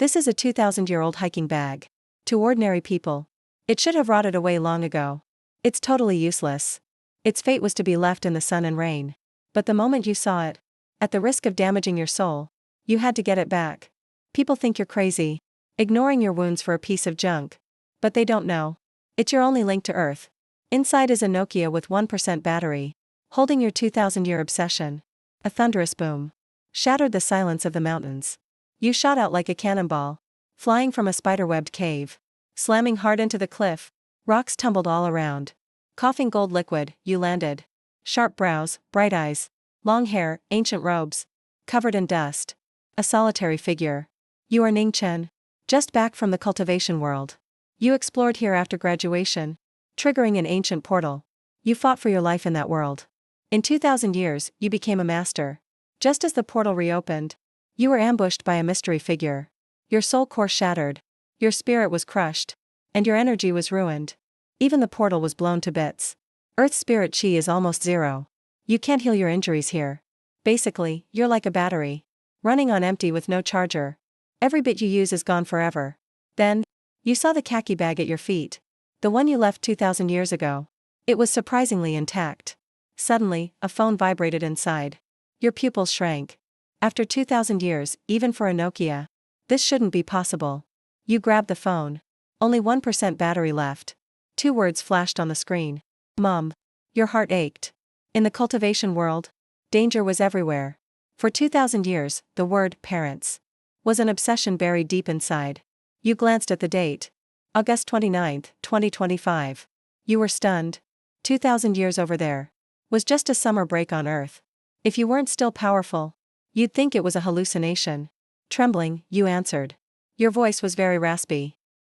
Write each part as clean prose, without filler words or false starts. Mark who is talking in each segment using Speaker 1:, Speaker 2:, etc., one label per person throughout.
Speaker 1: This is a 2,000-year-old hiking bag. To ordinary people, it should have rotted away long ago. It's totally useless. Its fate was to be left in the sun and rain. But the moment you saw it, at the risk of damaging your soul, you had to get it back. People think you're crazy, ignoring your wounds for a piece of junk. But they don't know. It's your only link to Earth. Inside is a Nokia with 1% battery, holding your 2,000-year obsession. A thunderous boom shattered the silence of the mountains. You shot out like a cannonball, flying from a spider-webbed cave, slamming hard into the cliff. Rocks tumbled all around. Coughing gold liquid, you landed. Sharp brows, bright eyes, long hair, ancient robes, covered in dust. A solitary figure. You are Ning Chen, just back from the cultivation world. You explored here after graduation, triggering an ancient portal. You fought for your life in that world. In 2,000 years, you became a master. Just as the portal reopened, you were ambushed by a mystery figure. Your soul core shattered, your spirit was crushed, and your energy was ruined. Even the portal was blown to bits. Earth's spirit chi is almost zero. You can't heal your injuries here. Basically, you're like a battery, running on empty with no charger. Every bit you use is gone forever. Then, you saw the khaki bag at your feet. The one you left 2,000 years ago. It was surprisingly intact. Suddenly, a phone vibrated inside. Your pupils shrank. After 2,000 years, even for a Nokia, this shouldn't be possible. You grabbed the phone. Only 1% battery left. 2 words flashed on the screen. Mom. Your heart ached. In the cultivation world, danger was everywhere. For 2,000 years, the word parents was an obsession buried deep inside. You glanced at the date. August 29, 2025. You were stunned. 2,000 years over there was just a summer break on Earth. If you weren't still powerful, you'd think it was a hallucination. Trembling, you answered. Your voice was very raspy.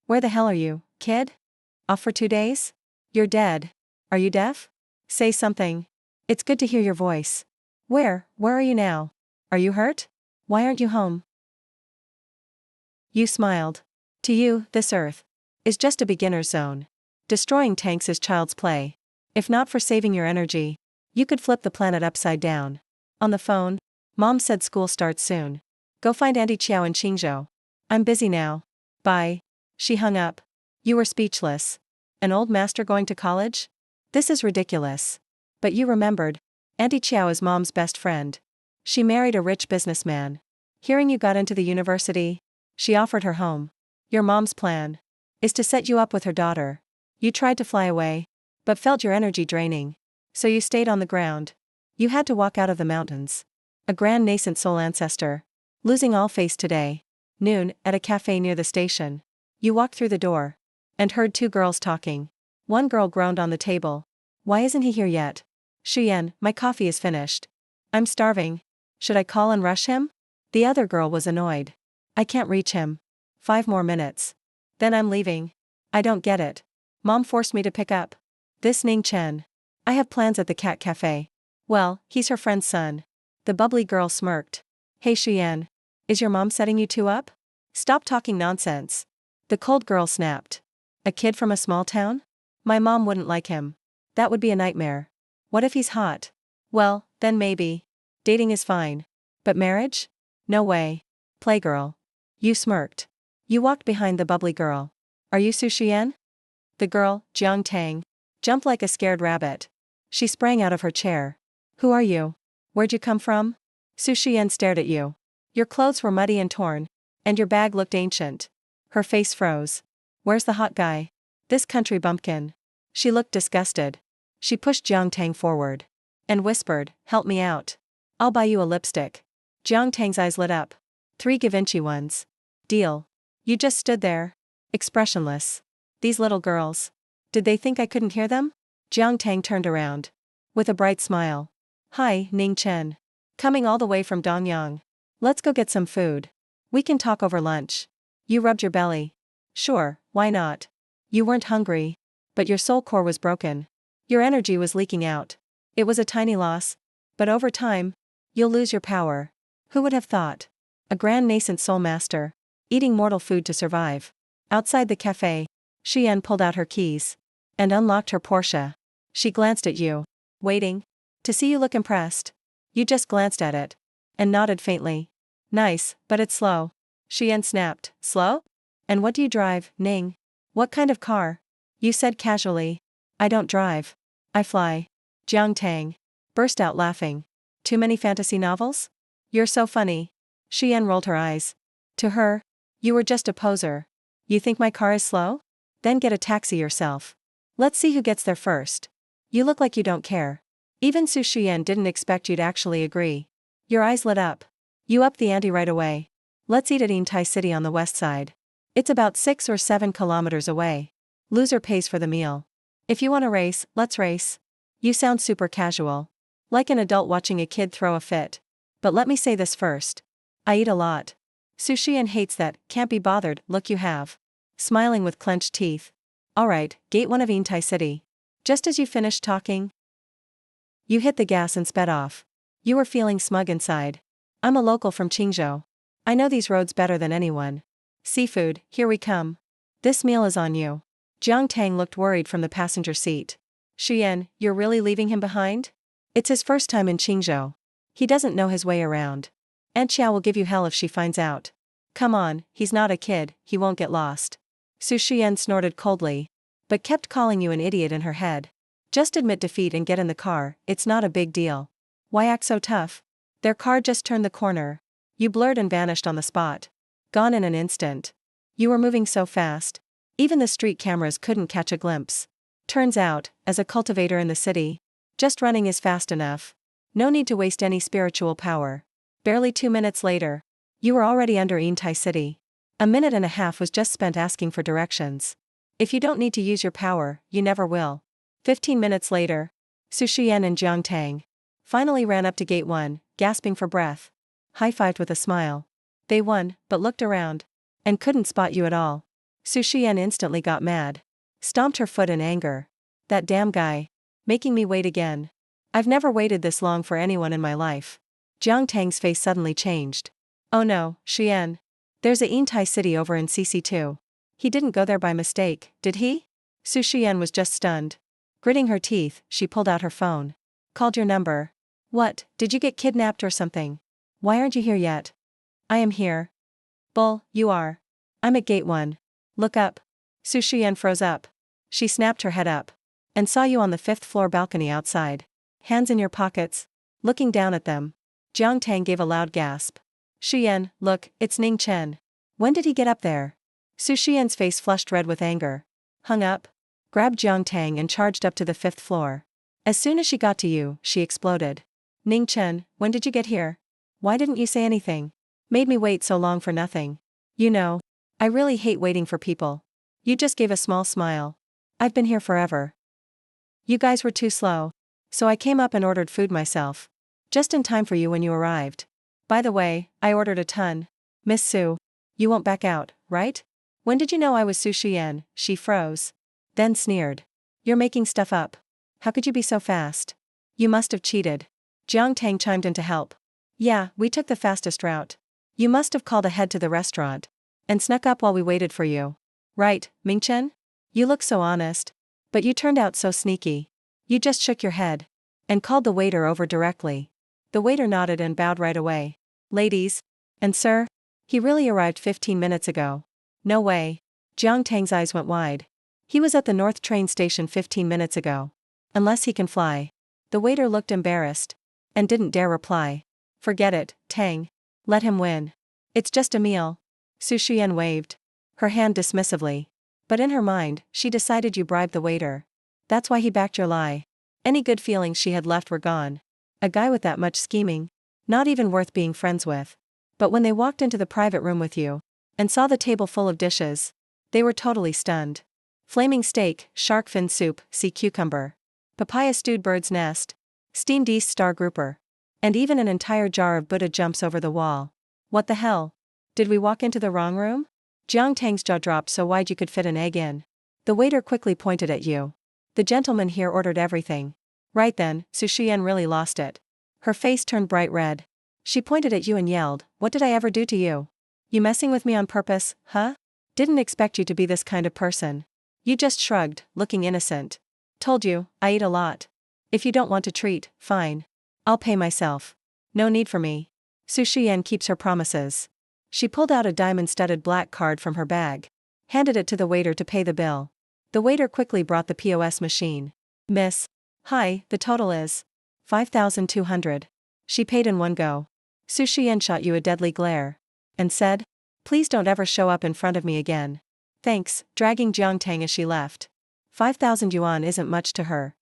Speaker 1: Where the hell are you, kid? Off for 2 days? You're dead. Are you deaf? Say something. It's good to hear your voice. Where are you now? Are you hurt? Why aren't you home? You smiled. To you, this Earth is just a beginner's zone. Destroying tanks is child's play. If not for saving your energy, you could flip the planet upside down. On the phone, Mom said school starts soon. Go find Auntie Qiao in Qingzhou. I'm busy now. Bye. She hung up. You were speechless. An old master going to college? This is ridiculous. But you remembered. Auntie Qiao is Mom's best friend. She married a rich businessman. Hearing you got into the university, she offered her home. Your mom's plan is to set you up with her daughter. You tried to fly away, but felt your energy draining. So you stayed on the ground. You had to walk out of the mountains. A grand nascent soul ancestor. Losing all face today. Noon, at a cafe near the station. You walked through the door and heard 2 girls talking. One girl groaned on the table. Why isn't he here yet? Shuyan, my coffee is finished. I'm starving. Should I call and rush him? The other girl was annoyed. I can't reach him. 5 more minutes. Then I'm leaving. I don't get it. Mom forced me to pick up this Ning Chen. I have plans at the cat cafe. Well, he's her friend's son. The bubbly girl smirked. Hey Shuyan. Is your mom setting you 2 up? Stop talking nonsense. The cold girl snapped. A kid from a small town? My mom wouldn't like him. That would be a nightmare. What if he's hot? Well, then maybe. Dating is fine. But marriage? No way. Playgirl. You smirked. You walked behind the bubbly girl. Are you Su Xian? The girl, Jiang Tang, jumped like a scared rabbit. She sprang out of her chair. Who are you? Where'd you come from? Su Xian stared at you. Your clothes were muddy and torn, and your bag looked ancient. Her face froze. Where's the hot guy? This country bumpkin. She looked disgusted. She pushed Jiang Tang forward and whispered, help me out. I'll buy you a lipstick. Jiang Tang's eyes lit up. 3 Givenchy ones. Deal. You just stood there, expressionless. These little girls. Did they think I couldn't hear them? Jiang Tang turned around with a bright smile. Hi, Ning Chen. Coming all the way from Dongyang. Let's go get some food. We can talk over lunch. You rubbed your belly. Sure, why not? You weren't hungry, but your soul core was broken. Your energy was leaking out. It was a tiny loss, but over time, you'll lose your power. Who would have thought? A grand nascent soul master, eating mortal food to survive. Outside the cafe, Xian pulled out her keys and unlocked her Porsche. She glanced at you, waiting to see you look impressed. You just glanced at it and nodded faintly. Nice, but it's slow. Xian snapped. Slow? And what do you drive, Ning? What kind of car? You said casually. I don't drive. I fly. Jiang Tang burst out laughing. Too many fantasy novels? You're so funny. Xian rolled her eyes. To her, you were just a poser. You think my car is slow? Then get a taxi yourself. Let's see who gets there first. You look like you don't care. Even Su Xian didn't expect you to actually agree. Your eyes lit up. You upped the ante right away. Let's eat at Intai City on the west side. It's about 6 or 7 kilometers away. Loser pays for the meal. If you want to race, let's race. You sound super casual. Like an adult watching a kid throw a fit. But let me say this first. I eat a lot. Su Xian hates that, can't be bothered, look you have. Smiling with clenched teeth. Alright, gate 1 of Intai City. Just as you finished talking, you hit the gas and sped off. You were feeling smug inside. I'm a local from Qingzhou. I know these roads better than anyone. Seafood, here we come. This meal is on you. Jiang Tang looked worried from the passenger seat. Xian, you're really leaving him behind? It's his first time in Qingzhou. He doesn't know his way around. Aunt Xiao will give you hell if she finds out. Come on, he's not a kid, he won't get lost. Su Xian snorted coldly, but kept calling you an idiot in her head. Just admit defeat and get in the car, it's not a big deal. Why act so tough? Their car just turned the corner. You blurred and vanished on the spot. Gone in an instant. You were moving so fast. Even the street cameras couldn't catch a glimpse. Turns out, as a cultivator in the city, just running is fast enough. No need to waste any spiritual power. Barely 2 minutes later, you were already under Intai City. A minute and a half was just spent asking for directions. If you don't need to use your power, you never will. 15 minutes later, Su Xian and Jiang Tang finally ran up to gate 1, gasping for breath. High-fived with a smile. They won, but looked around. And couldn't spot you at all. Su Xian instantly got mad. Stomped her foot in anger. That damn guy. Making me wait again. I've never waited this long for anyone in my life. Jiang Tang's face suddenly changed. Oh no, Xian. There's a Intai City over in CC2. He didn't go there by mistake, did he? Su Xian was just stunned. Gritting her teeth, she pulled out her phone. Called your number. What, did you get kidnapped or something? Why aren't you here yet? I am here. Bull, you are. I'm at gate 1. Look up. Su Xian froze up. She snapped her head up. And saw you on the 5th floor balcony outside. Hands in your pockets. Looking down at them. Jiang Tang gave a loud gasp. Xian, look, it's Ning Chen. When did he get up there? Su Xian's face flushed red with anger. Hung up. Grabbed Jiang Tang and charged up to the 5th floor. As soon as she got to you, she exploded. Ning Chen, when did you get here? Why didn't you say anything? Made me wait so long for nothing. You know, I really hate waiting for people. You just gave a small smile. I've been here forever. You guys were too slow. So I came up and ordered food myself. Just in time for you when you arrived. By the way, I ordered a ton. Miss Su. You won't back out, right? When did you know I was Su Xian? She froze. Then sneered. You're making stuff up. How could you be so fast? You must have cheated. Jiang Tang chimed in to help. Yeah, we took the fastest route. You must have called ahead to the restaurant. And snuck up while we waited for you. Right, Mingchen? You look so honest. But you turned out so sneaky. You just shook your head. And called the waiter over directly. The waiter nodded and bowed right away. Ladies. And sir? He really arrived 15 minutes ago. No way. Jiang Tang's eyes went wide. He was at the North train station 15 minutes ago. Unless he can fly. The waiter looked embarrassed. And didn't dare reply. Forget it, Tang. Let him win. It's just a meal. Su Xian waved. Her hand dismissively. But in her mind, she decided you bribed the waiter. That's why he backed your lie. Any good feelings she had left were gone. A guy with that much scheming. Not even worth being friends with. But when they walked into the private room with you, and saw the table full of dishes, they were totally stunned. Flaming steak, shark fin soup, sea cucumber. Papaya stewed bird's nest. Steamed East Star grouper. And even an entire jar of Buddha jumps over the wall. What the hell? Did we walk into the wrong room? Jiang Tang's jaw dropped so wide you could fit an egg in. The waiter quickly pointed at you. The gentleman here ordered everything. Right then, Su Xian really lost it. Her face turned bright red. She pointed at you and yelled, what did I ever do to you? You messing with me on purpose, huh? Didn't expect you to be this kind of person. You just shrugged, looking innocent. Told you, I eat a lot. If you don't want to treat, fine. I'll pay myself. No need for me. Su Xian keeps her promises. She pulled out a diamond-studded black card from her bag, handed it to the waiter to pay the bill. The waiter quickly brought the POS machine. Miss. Hi, the total is 5,200. She paid in one go. Su Xian shot you a deadly glare. And said, please don't ever show up in front of me again. Thanks, dragging Jiang Tang as she left. 5,000 yuan isn't much to her.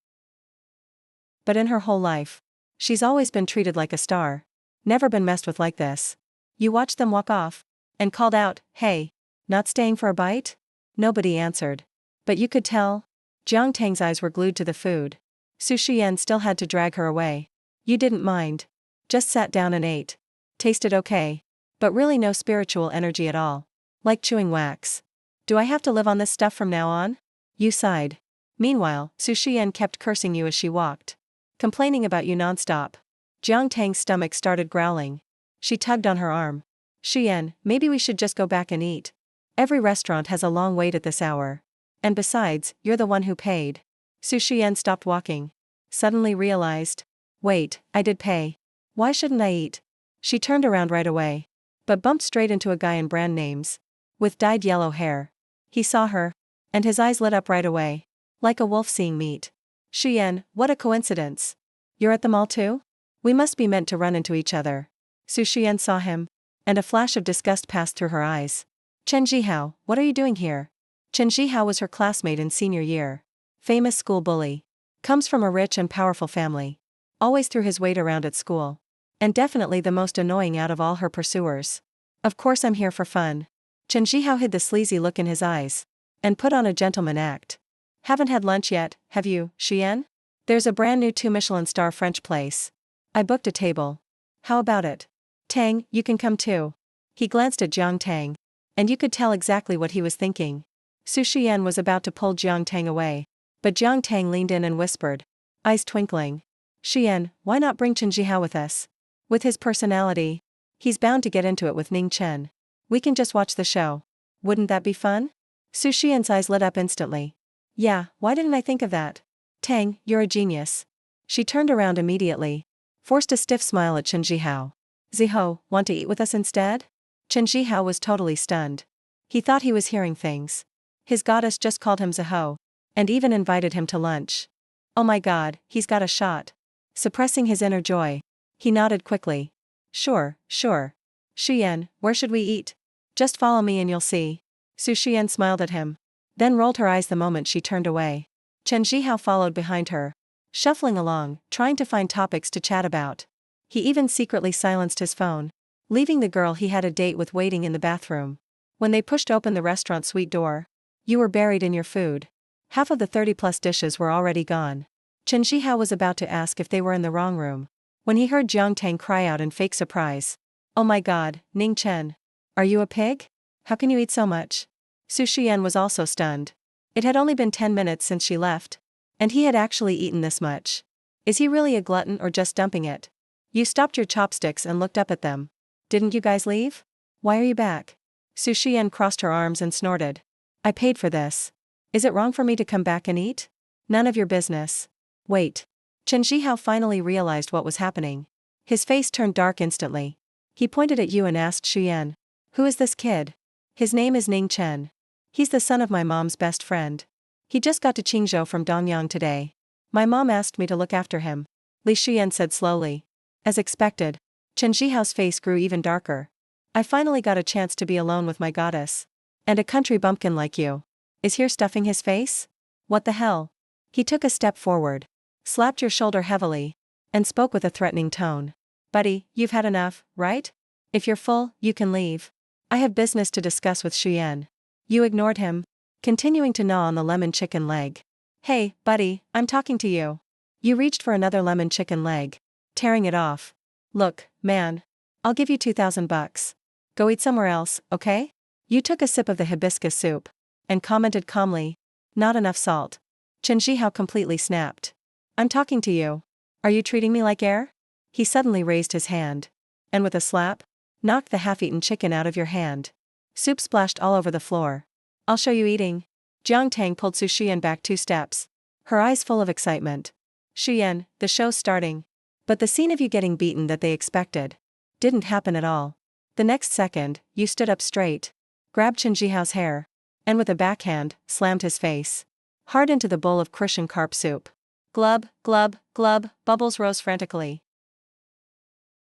Speaker 1: But in her whole life, she's always been treated like a star. Never been messed with like this. You watched them walk off, and called out, hey, not staying for a bite? Nobody answered. But you could tell. Jiang Tang's eyes were glued to the food. Su Xian still had to drag her away. You didn't mind. Just sat down and ate. Tasted okay. But really no spiritual energy at all. Like chewing wax. Do I have to live on this stuff from now on? You sighed. Meanwhile, Su Xian kept cursing you as she walked. Complaining about you nonstop. Jiang Tang's stomach started growling. She tugged on her arm. Xian, maybe we should just go back and eat. Every restaurant has a long wait at this hour. And besides, you're the one who paid. Su Xian stopped walking. Suddenly realized. Wait, I did pay. Why shouldn't I eat? She turned around right away. But bumped straight into a guy in brand names. With dyed yellow hair. He saw her. And his eyes lit up right away. Like a wolf seeing meat. Xian, what a coincidence. You're at the mall too? We must be meant to run into each other. Su Xian saw him. And a flash of disgust passed through her eyes. Chen Jihao, what are you doing here? Chen Jihao was her classmate in senior year. Famous school bully. Comes from a rich and powerful family. Always threw his weight around at school. And definitely the most annoying out of all her pursuers. Of course I'm here for fun. Chen Jihao hid the sleazy look in his eyes. And put on a gentleman act. Haven't had lunch yet, have you, Xian? There's a brand new 2 Michelin star French place. I booked a table. How about it? Tang, you can come too. He glanced at Jiang Tang. And you could tell exactly what he was thinking. Su Xian was about to pull Jiang Tang away. But Jiang Tang leaned in and whispered. Eyes twinkling. Xian, why not bring Chen Jihao with us? With his personality, he's bound to get into it with Ning Chen. We can just watch the show. Wouldn't that be fun? Su Xian's eyes lit up instantly. Yeah, why didn't I think of that? Tang, you're a genius. She turned around immediately. Forced a stiff smile at Chen Jihao. Ziho, want to eat with us instead? Chen Jihao was totally stunned. He thought he was hearing things. His goddess just called him Ziho. And even invited him to lunch. Oh my god, he's got a shot. Suppressing his inner joy. He nodded quickly. Sure. Xian, where should we eat? Just follow me and you'll see. Su Xian smiled at him. Then rolled her eyes the moment she turned away. Chen Jihao followed behind her. Shuffling along, trying to find topics to chat about. He even secretly silenced his phone. Leaving the girl he had a date with waiting in the bathroom. When they pushed open the restaurant suite door. You were buried in your food. Half of the 30+ dishes were already gone. Chen Jihao was about to ask if they were in the wrong room. When he heard Jiang Tang cry out in fake surprise. Oh my god, Ning Chen. Are you a pig? How can you eat so much? Su Xian was also stunned. It had only been 10 minutes since she left. And he had actually eaten this much. Is he really a glutton or just dumping it? You stopped your chopsticks and looked up at them. Didn't you guys leave? Why are you back? Su Xian crossed her arms and snorted. I paid for this. Is it wrong for me to come back and eat? None of your business. Wait. Chen Jihao finally realized what was happening. His face turned dark instantly. He pointed at you and asked Xian. Who is this kid? His name is Ning Chen. He's the son of my mom's best friend. He just got to Qingzhou from Dongyang today. My mom asked me to look after him. Li Xian said slowly. As expected. Chen Jihao's face grew even darker. I finally got a chance to be alone with my goddess. And a country bumpkin like you. Is here stuffing his face? What the hell? He took a step forward. Slapped your shoulder heavily. And spoke with a threatening tone. Buddy, you've had enough, right? If you're full, you can leave. I have business to discuss with Xian. You ignored him. Continuing to gnaw on the lemon chicken leg. Hey, buddy, I'm talking to you. You reached for another lemon chicken leg. Tearing it off. Look, man. I'll give you 2,000 bucks. Go eat somewhere else, okay? You took a sip of the hibiscus soup. And commented calmly. Not enough salt. Chen Jihao completely snapped. I'm talking to you. Are you treating me like air? He suddenly raised his hand. And with a slap. Knocked the half-eaten chicken out of your hand. Soup splashed all over the floor. I'll show you eating. Jiang Tang pulled Su Xian back 2 steps. Her eyes full of excitement. Xian, the show's starting. But the scene of you getting beaten that they expected. Didn't happen at all. The next second, you stood up straight, grabbed Chen Jihao's hair, and with a backhand, slammed his face hard into the bowl of Crucian carp soup. Glub, glub, glub, bubbles rose frantically.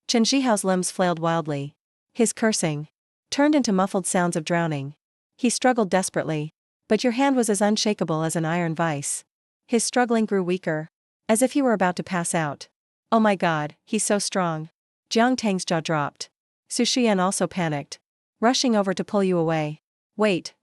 Speaker 1: Chen Jihao's limbs flailed wildly. His cursing turned into muffled sounds of drowning. He struggled desperately, but your hand was as unshakable as an iron vice. His struggling grew weaker, as if he were about to pass out. Oh my god, he's so strong. Jiang Tang's jaw dropped. Su Shiyan also panicked, rushing over to pull you away. Wait,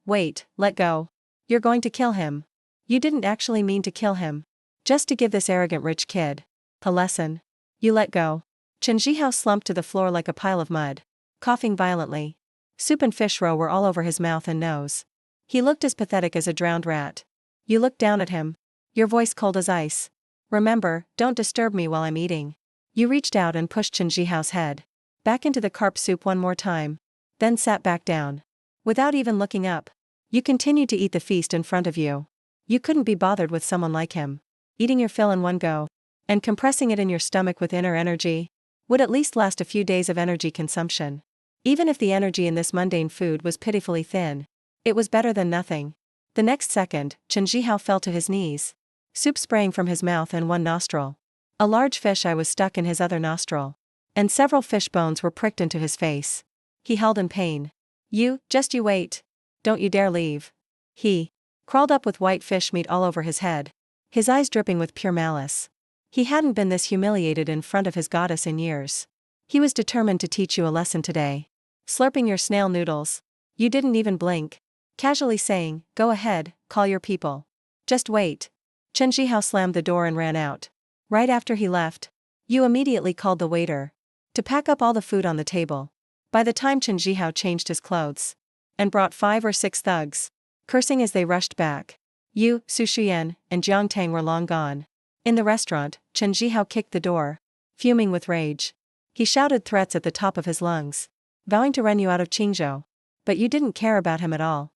Speaker 1: let go. You're going to kill him. You didn't actually mean to kill him. Just to give this arrogant rich kid a lesson. You let go. Chen Jihao slumped to the floor like a pile of mud, coughing violently. Soup and fish roe were all over his mouth and nose. He looked as pathetic as a drowned rat. You looked down at him, your voice cold as ice. Remember, don't disturb me while I'm eating. You reached out and pushed Chen Jihao's head back into the carp soup one more time, then sat back down. Without even looking up, you continued to eat the feast in front of you. You couldn't be bothered with someone like him. Eating your fill in one go, and compressing it in your stomach with inner energy, would at least last a few days of energy consumption. Even if the energy in this mundane food was pitifully thin, it was better than nothing. The next second, Chen Jihao fell to his knees, soup spraying from his mouth and one nostril. A large fish eye was stuck in his other nostril, and several fish bones were pricked into his face. He held in pain. You wait. Don't you dare leave. He crawled up with white fish meat all over his head, his eyes dripping with pure malice. He hadn't been this humiliated in front of his goddess in years. He was determined to teach you a lesson today. Slurping your snail noodles. You didn't even blink. Casually saying, go ahead, call your people. Just wait. Chen Jihao slammed the door and ran out. Right after he left, you immediately called the waiter to pack up all the food on the table. By the time Chen Jihao changed his clothes and brought 5 or 6 thugs, cursing as they rushed back, you, Su Shiyan, and Jiang Tang were long gone. In the restaurant, Chen Jihao kicked the door, fuming with rage. He shouted threats at the top of his lungs, vowing to run you out of Qingzhou. But you didn't care about him at all.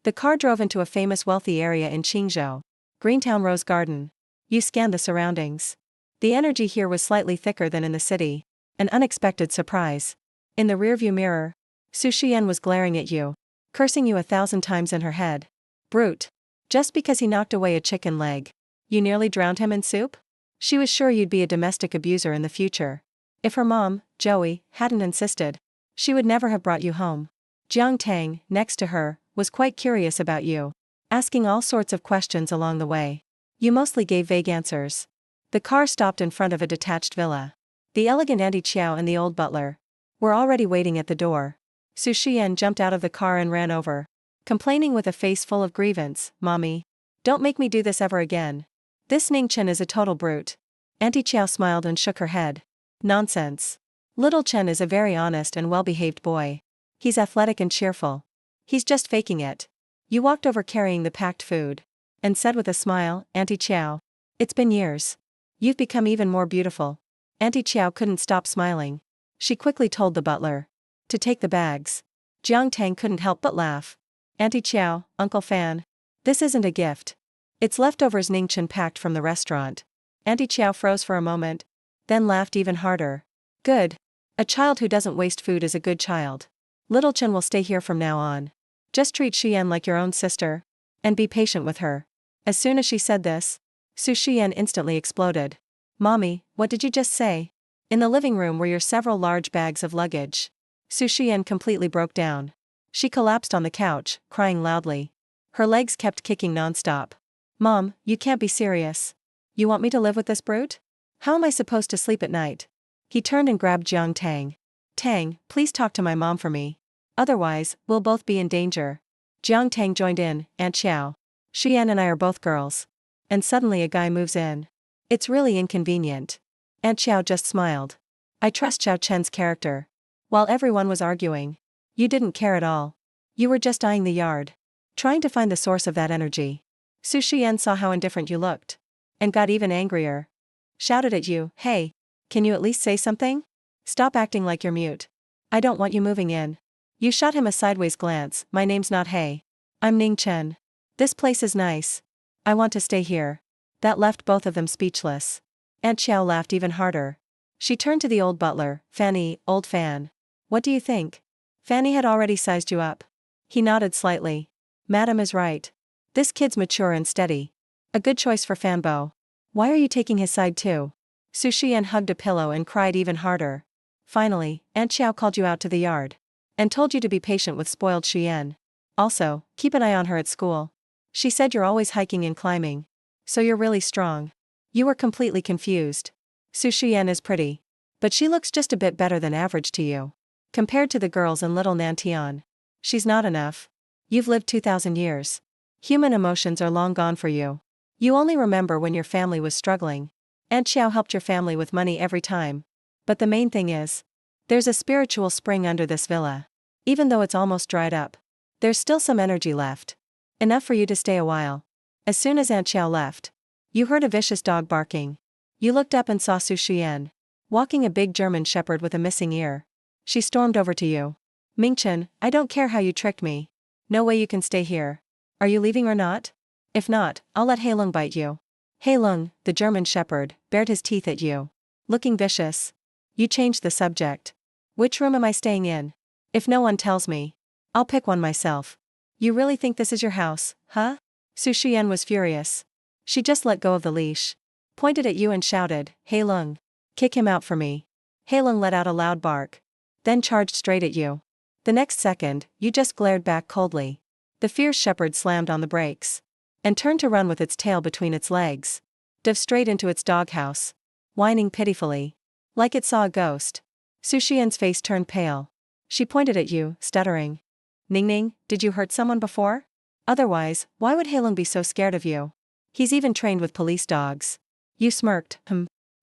Speaker 1: The car drove into a famous wealthy area in Qingzhou, Greentown Rose Garden. You scanned the surroundings. The energy here was slightly thicker than in the city, an unexpected surprise. In the rearview mirror, Su Shiyan was glaring at you, cursing you 1,000 times in her head. Brute. Just because he knocked away a chicken leg, you nearly drowned him in soup? She was sure you'd be a domestic abuser in the future. If her mom, Joey, hadn't insisted, she would never have brought you home. Jiang Tang, next to her, was quite curious about you, asking all sorts of questions along the way. You mostly gave vague answers. The car stopped in front of a detached villa. The elegant Auntie Chiao and the old butler were already waiting at the door. Su Shiyan jumped out of the car and ran over, complaining with a face full of grievance, Mommy, don't make me do this ever again. This Ning Chen is a total brute. Auntie Chiao smiled and shook her head. Nonsense. Little Chen is a very honest and well-behaved boy. He's athletic and cheerful. He's just faking it. You walked over carrying the packed food, and said with a smile, Auntie Chiao, it's been years. You've become even more beautiful. Auntie Chiao couldn't stop smiling. She quickly told the butler to take the bags. Jiang Tang couldn't help but laugh. Auntie Chiao, Uncle Fan, this isn't a gift. It's leftovers Ning Chen packed from the restaurant. Auntie Chiao froze for a moment, then laughed even harder. Good. A child who doesn't waste food is a good child. Little Chen will stay here from now on. Just treat Shiyan like your own sister, and be patient with her. As soon as she said this, Su Shiyan instantly exploded. Mommy, what did you just say? In the living room were your several large bags of luggage. Su Shiyan completely broke down. She collapsed on the couch, crying loudly. Her legs kept kicking nonstop. Mom, you can't be serious. You want me to live with this brute? How am I supposed to sleep at night? He turned and grabbed Jiang Tang. Tang, please talk to my mom for me. Otherwise, we'll both be in danger. Jiang Tang joined in, Aunt Xiao. Shiyan and I are both girls. And suddenly a guy moves in. It's really inconvenient. Aunt Xiao just smiled. I trust Xiao Chen's character. While everyone was arguing, you didn't care at all. You were just eyeing the yard, trying to find the source of that energy. Su Shiyan saw how indifferent you looked, and got even angrier. Shouted at you, hey, can you at least say something? Stop acting like you're mute. I don't want you moving in. You shot him a sideways glance, my name's not Hey. I'm Ning Chen. This place is nice. I want to stay here. That left both of them speechless. Aunt Xiao laughed even harder. She turned to the old butler, Fanny, old Fan. What do you think? Fanny had already sized you up. He nodded slightly. Madam is right. This kid's mature and steady. A good choice for Fanbo. Why are you taking his side too? Su Xian hugged a pillow and cried even harder. Finally, Aunt Xiao called you out to the yard. And told you to be patient with spoiled Xian. Also, keep an eye on her at school. She said you're always hiking and climbing. So you're really strong. You were completely confused. Su Xian is pretty. But she looks just a bit better than average to you. Compared to the girls in Little Nantian. She's not enough. You've lived 2,000 years. Human emotions are long gone for you. You only remember when your family was struggling. Aunt Xiao helped your family with money every time. But the main thing is, there's a spiritual spring under this villa. Even though it's almost dried up, there's still some energy left. Enough for you to stay a while. As soon as Aunt Xiao left, you heard a vicious dog barking. You looked up and saw Su Xian, walking a big German shepherd with a missing ear. She stormed over to you. Mingchen, I don't care how you tricked me. No way you can stay here. Are you leaving or not? If not, I'll let Heilung bite you. Heilung, the German shepherd, bared his teeth at you. Looking vicious. You changed the subject. Which room am I staying in? If no one tells me, I'll pick one myself. You really think this is your house, huh? Su Xian was furious. She just let go of the leash, pointed at you and shouted, Heilung, kick him out for me. Heilung let out a loud bark. Then charged straight at you. The next second, you just glared back coldly. The fierce shepherd slammed on the brakes. And turned to run with its tail between its legs. Dove straight into its doghouse. Whining pitifully. Like it saw a ghost. Su Xian's face turned pale. She pointed at you, stuttering. Ningning, did you hurt someone before? Otherwise, why would Heilung be so scared of you? He's even trained with police dogs. You smirked,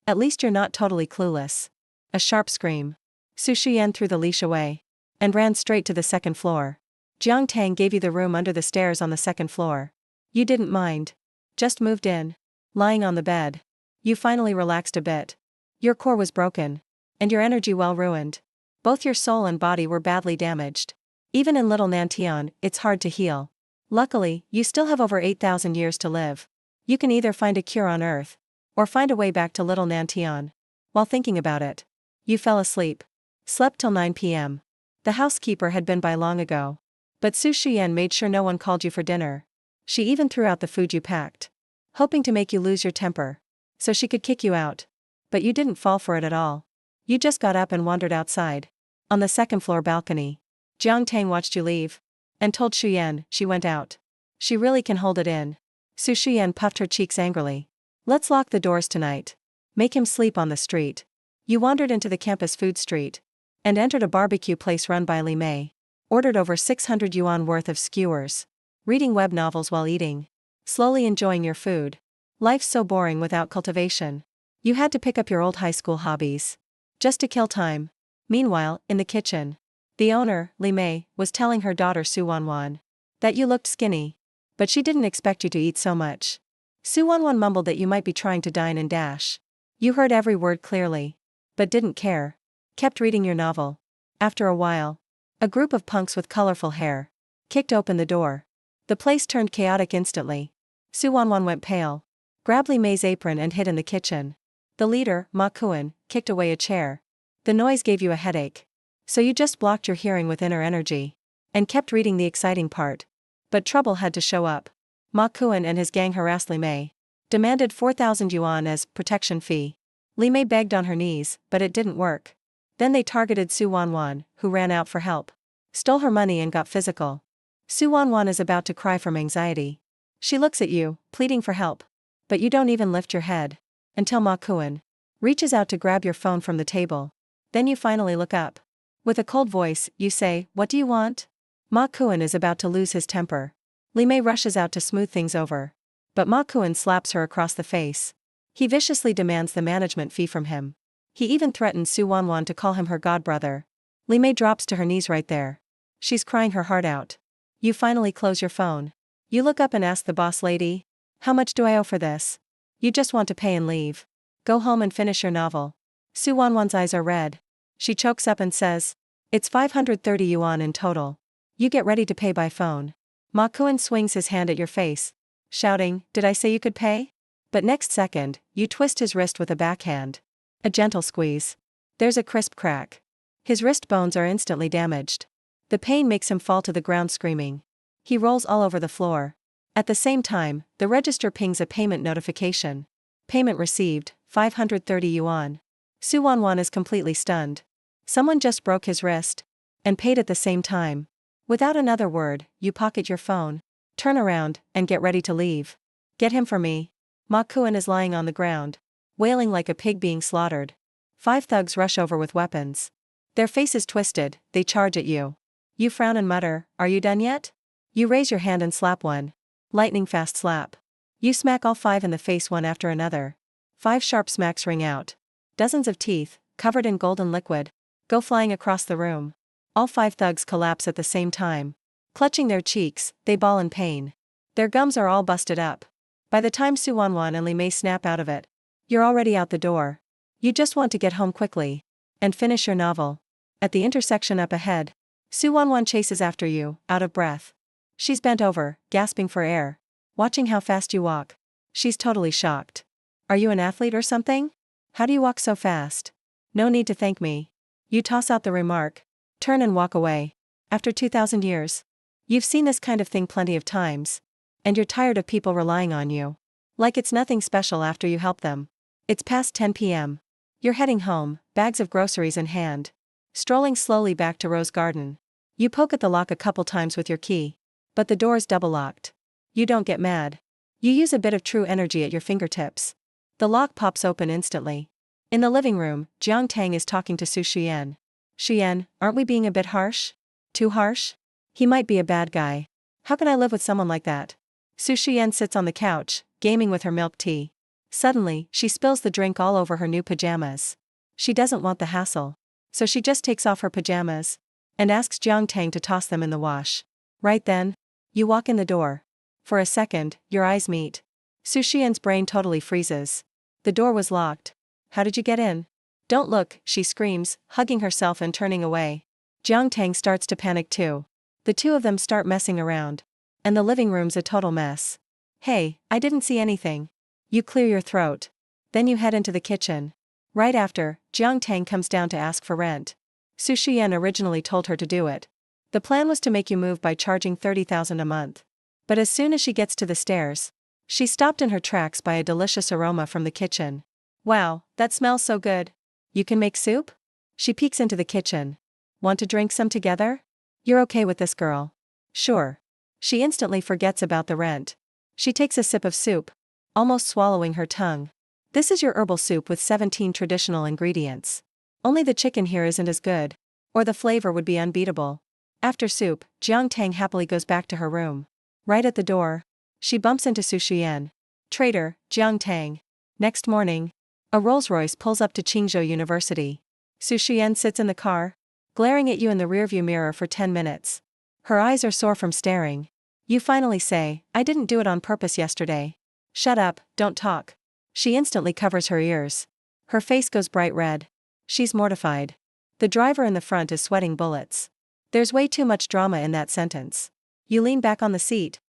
Speaker 1: At least you're not totally clueless. A sharp scream. Su Xian threw the leash away. And ran straight to the second floor. Jiang Tang gave you the room under the stairs on the second floor. You didn't mind. Just moved in. Lying on the bed. You finally relaxed a bit. Your core was broken. And your energy well ruined. Both your soul and body were badly damaged. Even in Little Nantian, it's hard to heal. Luckily, you still have over 8,000 years to live. You can either find a cure on Earth, or find a way back to Little Nantian. While thinking about it, you fell asleep. Slept till 9 p.m. The housekeeper had been by long ago. But Su Xian made sure no one called you for dinner. She even threw out the food you packed. Hoping to make you lose your temper. So she could kick you out. But you didn't fall for it at all. You just got up and wandered outside. On the second floor balcony. Jiang Tang watched you leave. And told Xu Yan she went out. She really can hold it in. Su Xian puffed her cheeks angrily. Let's lock the doors tonight. Make him sleep on the street. You wandered into the campus food street. And entered a barbecue place run by Li Mei. Ordered over 600 yuan worth of skewers. Reading web novels while eating. Slowly enjoying your food. Life's so boring without cultivation. You had to pick up your old high school hobbies. Just to kill time. Meanwhile, in the kitchen. The owner, Li Mei, was telling her daughter Su Wanwan that you looked skinny. But she didn't expect you to eat so much. Su Wanwan mumbled that you might be trying to dine and dash. You heard every word clearly. But didn't care. Kept reading your novel. After a while, a group of punks with colorful hair kicked open the door. The place turned chaotic instantly. Su Wanwan went pale. Grabbed Li Mei's apron and hid in the kitchen. The leader, Ma Kuan, kicked away a chair. The noise gave you a headache. So you just blocked your hearing with inner energy. And kept reading the exciting part. But trouble had to show up. Ma Kuan and his gang harassed Li Mei. Demanded 4,000 yuan as protection fee. Li Mei begged on her knees, but it didn't work. Then they targeted Su Wanwan, who ran out for help. Stole her money and got physical. Su Wanwan is about to cry from anxiety. She looks at you, pleading for help. But you don't even lift your head. Until Ma Kuan reaches out to grab your phone from the table. Then you finally look up. With a cold voice, you say, "What do you want?" Ma Kuan is about to lose his temper. Li Mei rushes out to smooth things over. But Ma Kuan slaps her across the face. He viciously demands the management fee from him. He even threatens Su Wanwan to call him her godbrother. Li Mei drops to her knees right there. She's crying her heart out. You finally close your phone. You look up and ask the boss lady, "How much do I owe for this?" You just want to pay and leave. Go home and finish your novel. Su Wanwan's eyes are red. She chokes up and says, "It's 530 yuan in total. You get ready to pay by phone." Ma Kuan swings his hand at your face, shouting, "Did I say you could pay?" But next second, you twist his wrist with a backhand. A gentle squeeze. There's a crisp crack. His wrist bones are instantly damaged. The pain makes him fall to the ground screaming. He rolls all over the floor. At the same time, the register pings a payment notification. Payment received, 530 yuan. Su Wanwan is completely stunned. Someone just broke his wrist. And paid at the same time. Without another word, you pocket your phone. Turn around, and get ready to leave. Get him for me. Ma Kuan is lying on the ground, wailing like a pig being slaughtered. 5 thugs rush over with weapons. Their faces twisted, they charge at you. You frown and mutter, "Are you done yet?" You raise your hand and slap one. Lightning fast slap. You smack all 5 in the face one after another. 5 sharp smacks ring out. Dozens of teeth, covered in golden liquid, go flying across the room. All 5 thugs collapse at the same time. Clutching their cheeks, they bawl in pain. Their gums are all busted up. By the time Su Wanwan and Li Mei snap out of it, you're already out the door. You just want to get home quickly and finish your novel. At the intersection up ahead, Su Wanwan chases after you, out of breath. She's bent over, gasping for air, watching how fast you walk. She's totally shocked. Are you an athlete or something? How do you walk so fast? No need to thank me. You toss out the remark, turn and walk away. After 2,000 years. You've seen this kind of thing plenty of times. And you're tired of people relying on you. Like it's nothing special after you help them. It's past 10 p.m. You're heading home, bags of groceries in hand. Strolling slowly back to Rose Garden. You poke at the lock a couple times with your key. But the door's double locked. You don't get mad. You use a bit of true energy at your fingertips. The lock pops open instantly. In the living room, Jiang Tang is talking to Su Xian. Xian, aren't we being a bit harsh? Too harsh? He might be a bad guy. How can I live with someone like that? Su Xian sits on the couch, gaming with her milk tea. Suddenly, she spills the drink all over her new pajamas. She doesn't want the hassle. So she just takes off her pajamas and asks Jiang Tang to toss them in the wash. Right then, you walk in the door. For a second, your eyes meet. Su Xian's brain totally freezes. The door was locked. How did you get in? Don't look, she screams, hugging herself and turning away. Jiang Tang starts to panic too. The two of them start messing around. And the living room's a total mess. Hey, I didn't see anything. You clear your throat. Then you head into the kitchen. Right after, Jiang Tang comes down to ask for rent. Su Xian originally told her to do it. The plan was to make you move by charging 30,000 a month. But as soon as she gets to the stairs, she's stopped in her tracks by a delicious aroma from the kitchen. Wow, that smells so good. You can make soup? She peeks into the kitchen. Want to drink some together? You're okay with this girl? Sure. She instantly forgets about the rent. She takes a sip of soup, almost swallowing her tongue. This is your herbal soup with 17 traditional ingredients. Only the chicken here isn't as good. Or the flavor would be unbeatable. After soup, Jiang Tang happily goes back to her room. Right at the door, she bumps into Su Xian. Traitor, Jiang Tang. Next morning, a Rolls-Royce pulls up to Qingzhou University. Su Xian sits in the car, glaring at you in the rearview mirror for 10 minutes. Her eyes are sore from staring. You finally say, I didn't do it on purpose yesterday. Shut up, don't talk. She instantly covers her ears. Her face goes bright red. She's mortified. The driver in the front is sweating bullets. There's way too much drama in that sentence. You lean back on the seat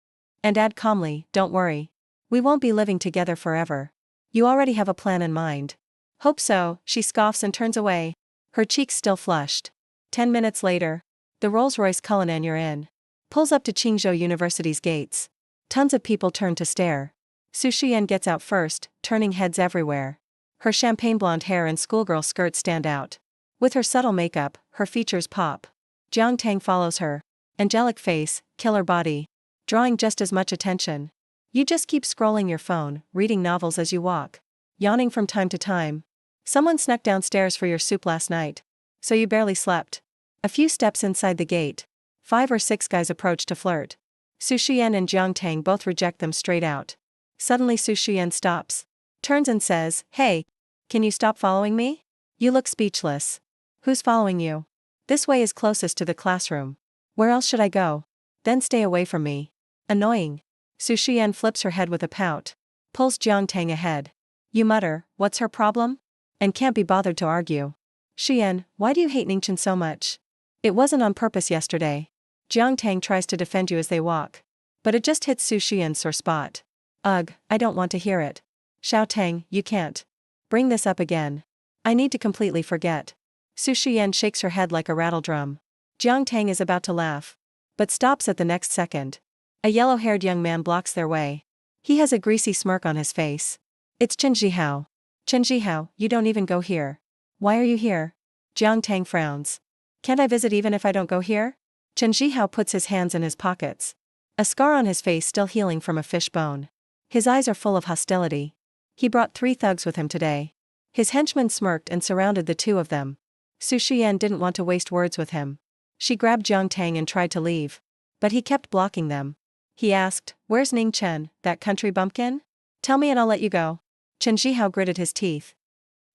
Speaker 1: and add calmly, don't worry. We won't be living together forever. You already have a plan in mind. Hope so, she scoffs and turns away. Her cheeks still flushed. 10 minutes later, the Rolls-Royce Cullinan you're in pulls up to Qingzhou University's gates. Tons of people turn to stare. Su Xian gets out first, turning heads everywhere. Her champagne blonde hair and schoolgirl skirt stand out. With her subtle makeup, her features pop. Jiang Tang follows her. Angelic face, killer body. Drawing just as much attention. You just keep scrolling your phone, reading novels as you walk. Yawning from time to time. Someone snuck downstairs for your soup last night. So you barely slept. A few steps inside the gate. 5 or 6 guys approach to flirt. Su Xian and Jiang Tang both reject them straight out. Suddenly Su Xian stops. Turns and says, hey, can you stop following me? You look speechless. Who's following you? This way is closest to the classroom. Where else should I go? Then stay away from me. Annoying. Su Xian flips her head with a pout. Pulls Jiang Tang ahead. You mutter, what's her problem? And can't be bothered to argue. Xian, why do you hate Ningchen so much? It wasn't on purpose yesterday. Jiang Tang tries to defend you as they walk. But it just hits Su Xian's sore spot. Ugh, I don't want to hear it. Xiao Tang, you can't bring this up again. I need to completely forget. Su Shiyan shakes her head like a rattledrum. Jiang Tang is about to laugh, but stops at the next second. A yellow-haired young man blocks their way. He has a greasy smirk on his face. It's Chen Zhihao. Chen Zhihao, you don't even go here. Why are you here? Jiang Tang frowns. Can't I visit even if I don't go here? Chen Zhihao puts his hands in his pockets. A scar on his face still healing from a fish bone. His eyes are full of hostility. He brought 3 thugs with him today. His henchmen smirked and surrounded the 2 of them. Su Shiyan didn't want to waste words with him. She grabbed Jiang Tang and tried to leave. But he kept blocking them. He asked, "Where's Ning Chen, that country bumpkin? Tell me and I'll let you go." Chen Zhihao gritted his teeth.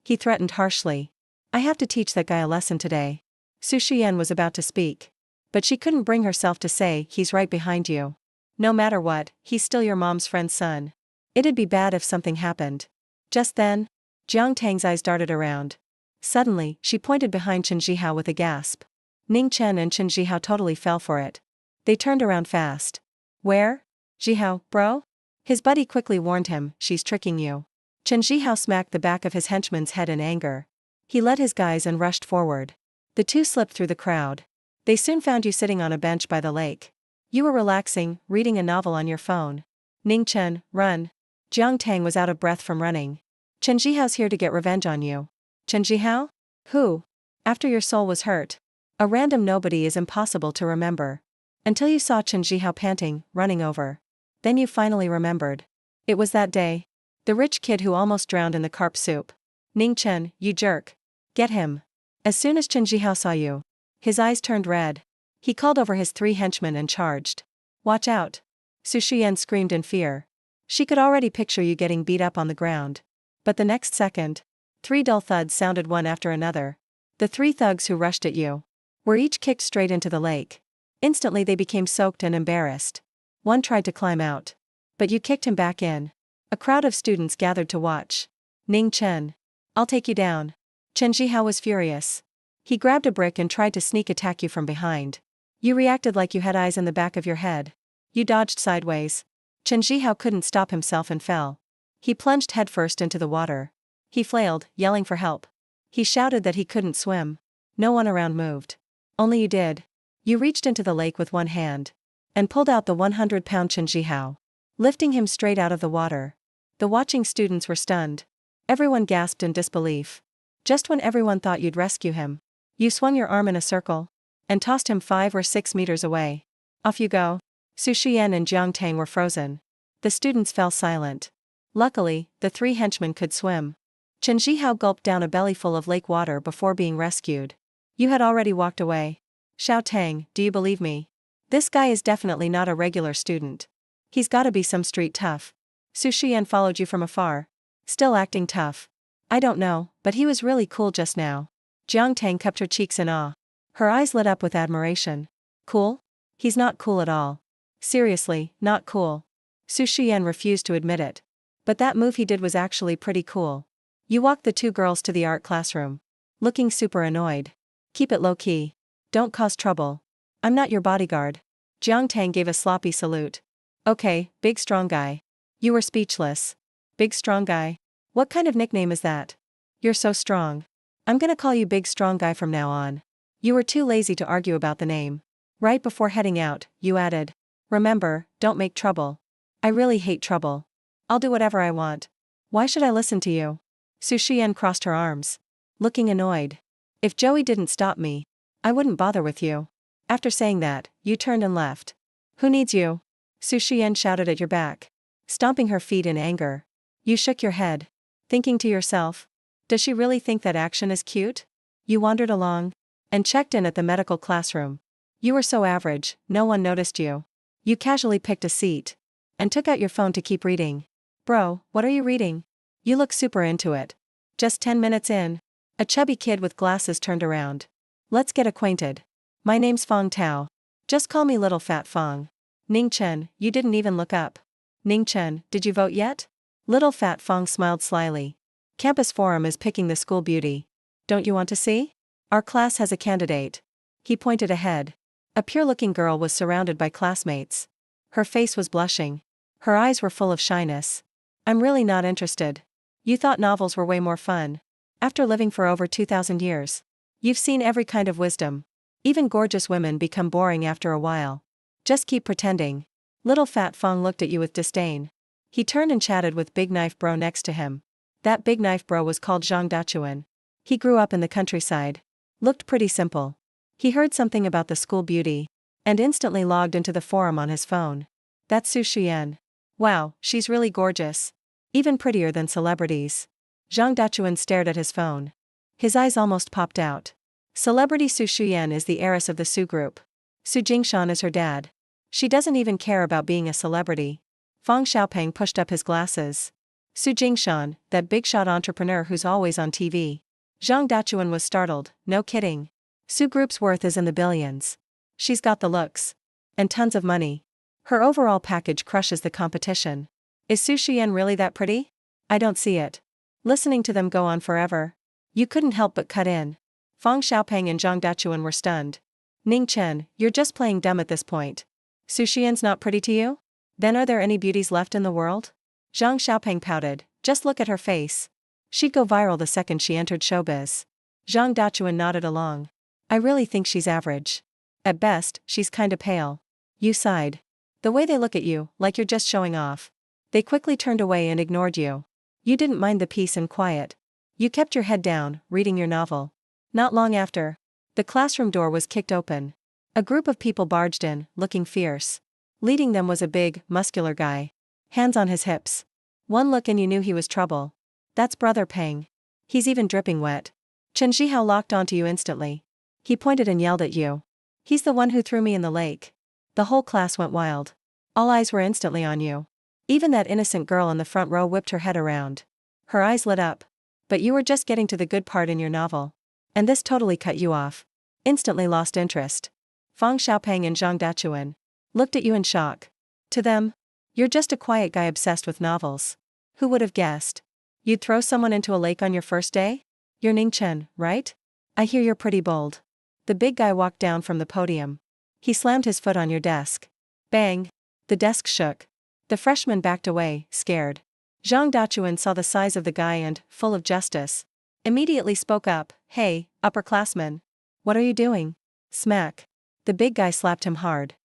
Speaker 1: He threatened harshly. "I have to teach that guy a lesson today." Su Shiyan was about to speak. But she couldn't bring herself to say, "He's right behind you. No matter what, he's still your mom's friend's son. It'd be bad if something happened." Just then, Jiang Tang's eyes darted around. Suddenly, she pointed behind Chen Zhihao with a gasp. Ning Chen and Chen Zhihao totally fell for it. They turned around fast. "Where? Zhihao, bro?" His buddy quickly warned him, "She's tricking you." Chen Zhihao smacked the back of his henchman's head in anger. He led his guys and rushed forward. The 2 slipped through the crowd. They soon found you sitting on a bench by the lake. You were relaxing, reading a novel on your phone. Ning Chen, run. Jiang Tang was out of breath from running. Chen Zhihao's here to get revenge on you. Chen Zhihao? Who? After your soul was hurt. A random nobody is impossible to remember. Until you saw Chen Zhihao panting, running over. Then you finally remembered. It was that day. The rich kid who almost drowned in the carp soup. Ning Chen, you jerk. Get him. As soon as Chen Zhihao saw you, his eyes turned red. He called over his 3 henchmen and charged. Watch out. Su Shiyan screamed in fear. She could already picture you getting beat up on the ground. But the next second, 3 dull thuds sounded one after another. The 3 thugs who rushed at you were each kicked straight into the lake. Instantly they became soaked and embarrassed. One tried to climb out. But you kicked him back in. A crowd of students gathered to watch. Ning Chen. I'll take you down. Chen Zhihao was furious. He grabbed a brick and tried to sneak attack you from behind. You reacted like you had eyes in the back of your head. You dodged sideways. Chen Zhihao couldn't stop himself and fell. He plunged headfirst into the water. He flailed, yelling for help. He shouted that he couldn't swim. No one around moved. Only you did. You reached into the lake with one hand and pulled out the 100-pound Chen Zhihao, lifting him straight out of the water. The watching students were stunned. Everyone gasped in disbelief. Just when everyone thought you'd rescue him, you swung your arm in a circle and tossed him 5 or 6 meters away. Off you go. Su Shiyan and Jiang Tang were frozen. The students fell silent. Luckily, the 3 henchmen could swim. Chen Zhihao gulped down a bellyful of lake water before being rescued. You had already walked away. Xiao Tang, do you believe me? This guy is definitely not a regular student. He's gotta be some street tough. Su Shiyan followed you from afar. Still acting tough. I don't know, but he was really cool just now. Jiang Tang cupped her cheeks in awe. Her eyes lit up with admiration. Cool? He's not cool at all. Seriously, not cool. Su Shiyan refused to admit it. But that move he did was actually pretty cool. You walked the 2 girls to the art classroom. Looking super annoyed. Keep it low-key. Don't cause trouble. I'm not your bodyguard. Jiang Tang gave a sloppy salute. Okay, big strong guy. You were speechless. Big strong guy? What kind of nickname is that? You're so strong. I'm gonna call you Big Strong Guy from now on. You were too lazy to argue about the name. Right before heading out, you added, remember, don't make trouble. I really hate trouble. I'll do whatever I want. Why should I listen to you? Su Shiyan crossed her arms, looking annoyed. If Joey didn't stop me, I wouldn't bother with you. After saying that, you turned and left. Who needs you? Su Shiyan shouted at your back, stomping her feet in anger. You shook your head, thinking to yourself, does she really think that action is cute? You wandered along and checked in at the medical classroom. You were so average, no one noticed you. You casually picked a seat and took out your phone to keep reading. Bro, what are you reading? You look super into it. Just 10 minutes in, a chubby kid with glasses turned around. Let's get acquainted. My name's Fong Tao. Just call me Little Fat Fong. Ning Chen, you didn't even look up. Ning Chen, did you vote yet? Little Fat Fong smiled slyly. Campus Forum is picking the school beauty. Don't you want to see? Our class has a candidate. He pointed ahead. A pure-looking girl was surrounded by classmates. Her face was blushing. Her eyes were full of shyness. I'm really not interested. You thought novels were way more fun. After living for over 2,000 years. You've seen every kind of wisdom. Even gorgeous women become boring after a while. Just keep pretending. Little Fat Fong looked at you with disdain. He turned and chatted with Big Knife Bro next to him. That Big Knife Bro was called Zhang Dachuan. He grew up in the countryside. Looked pretty simple. He heard something about the school beauty and instantly logged into the forum on his phone. That's Su Xian. Wow, she's really gorgeous. Even prettier than celebrities. Zhang Dachuan stared at his phone. His eyes almost popped out. Celebrity Su Xian is the heiress of the Su group. Su Jingshan is her dad. She doesn't even care about being a celebrity. Fang Xiaopeng pushed up his glasses. Su Jingshan, that big shot entrepreneur who's always on TV. Zhang Dachuan was startled. No kidding. Su Group's worth is in the billions. She's got the looks. And tons of money. Her overall package crushes the competition. Is Su Xian really that pretty? I don't see it. Listening to them go on forever. You couldn't help but cut in. Fang Xiaopeng and Zhang Dachuan were stunned. Ning Chen, you're just playing dumb at this point. Su Xian's not pretty to you? Then are there any beauties left in the world? Zhang Xiaopeng pouted. Just look at her face. She'd go viral the second she entered showbiz. Zhang Dachuan nodded along. I really think she's average. At best, she's kinda pale. You sighed. The way they look at you, like you're just showing off. They quickly turned away and ignored you. You didn't mind the peace and quiet. You kept your head down, reading your novel. Not long after, the classroom door was kicked open. A group of people barged in, looking fierce. Leading them was a big, muscular guy. Hands on his hips. One look and you knew he was trouble. That's Brother Peng. He's even dripping wet. Chen Zhihao locked onto you instantly. He pointed and yelled at you. He's the one who threw me in the lake. The whole class went wild. All eyes were instantly on you. Even that innocent girl in the front row whipped her head around. Her eyes lit up. But you were just getting to the good part in your novel. And this totally cut you off. Instantly lost interest. Fang Xiaopeng and Zhang Dachuan looked at you in shock. To them, you're just a quiet guy obsessed with novels. Who would have guessed? You'd throw someone into a lake on your first day? You're Ning Chen, right? I hear you're pretty bold. The big guy walked down from the podium. He slammed his foot on your desk. Bang! The desk shook. The freshman backed away, scared. Zhang Dachuan saw the size of the guy and, full of justice, immediately spoke up. Hey, upperclassman. What are you doing? Smack. The big guy slapped him hard.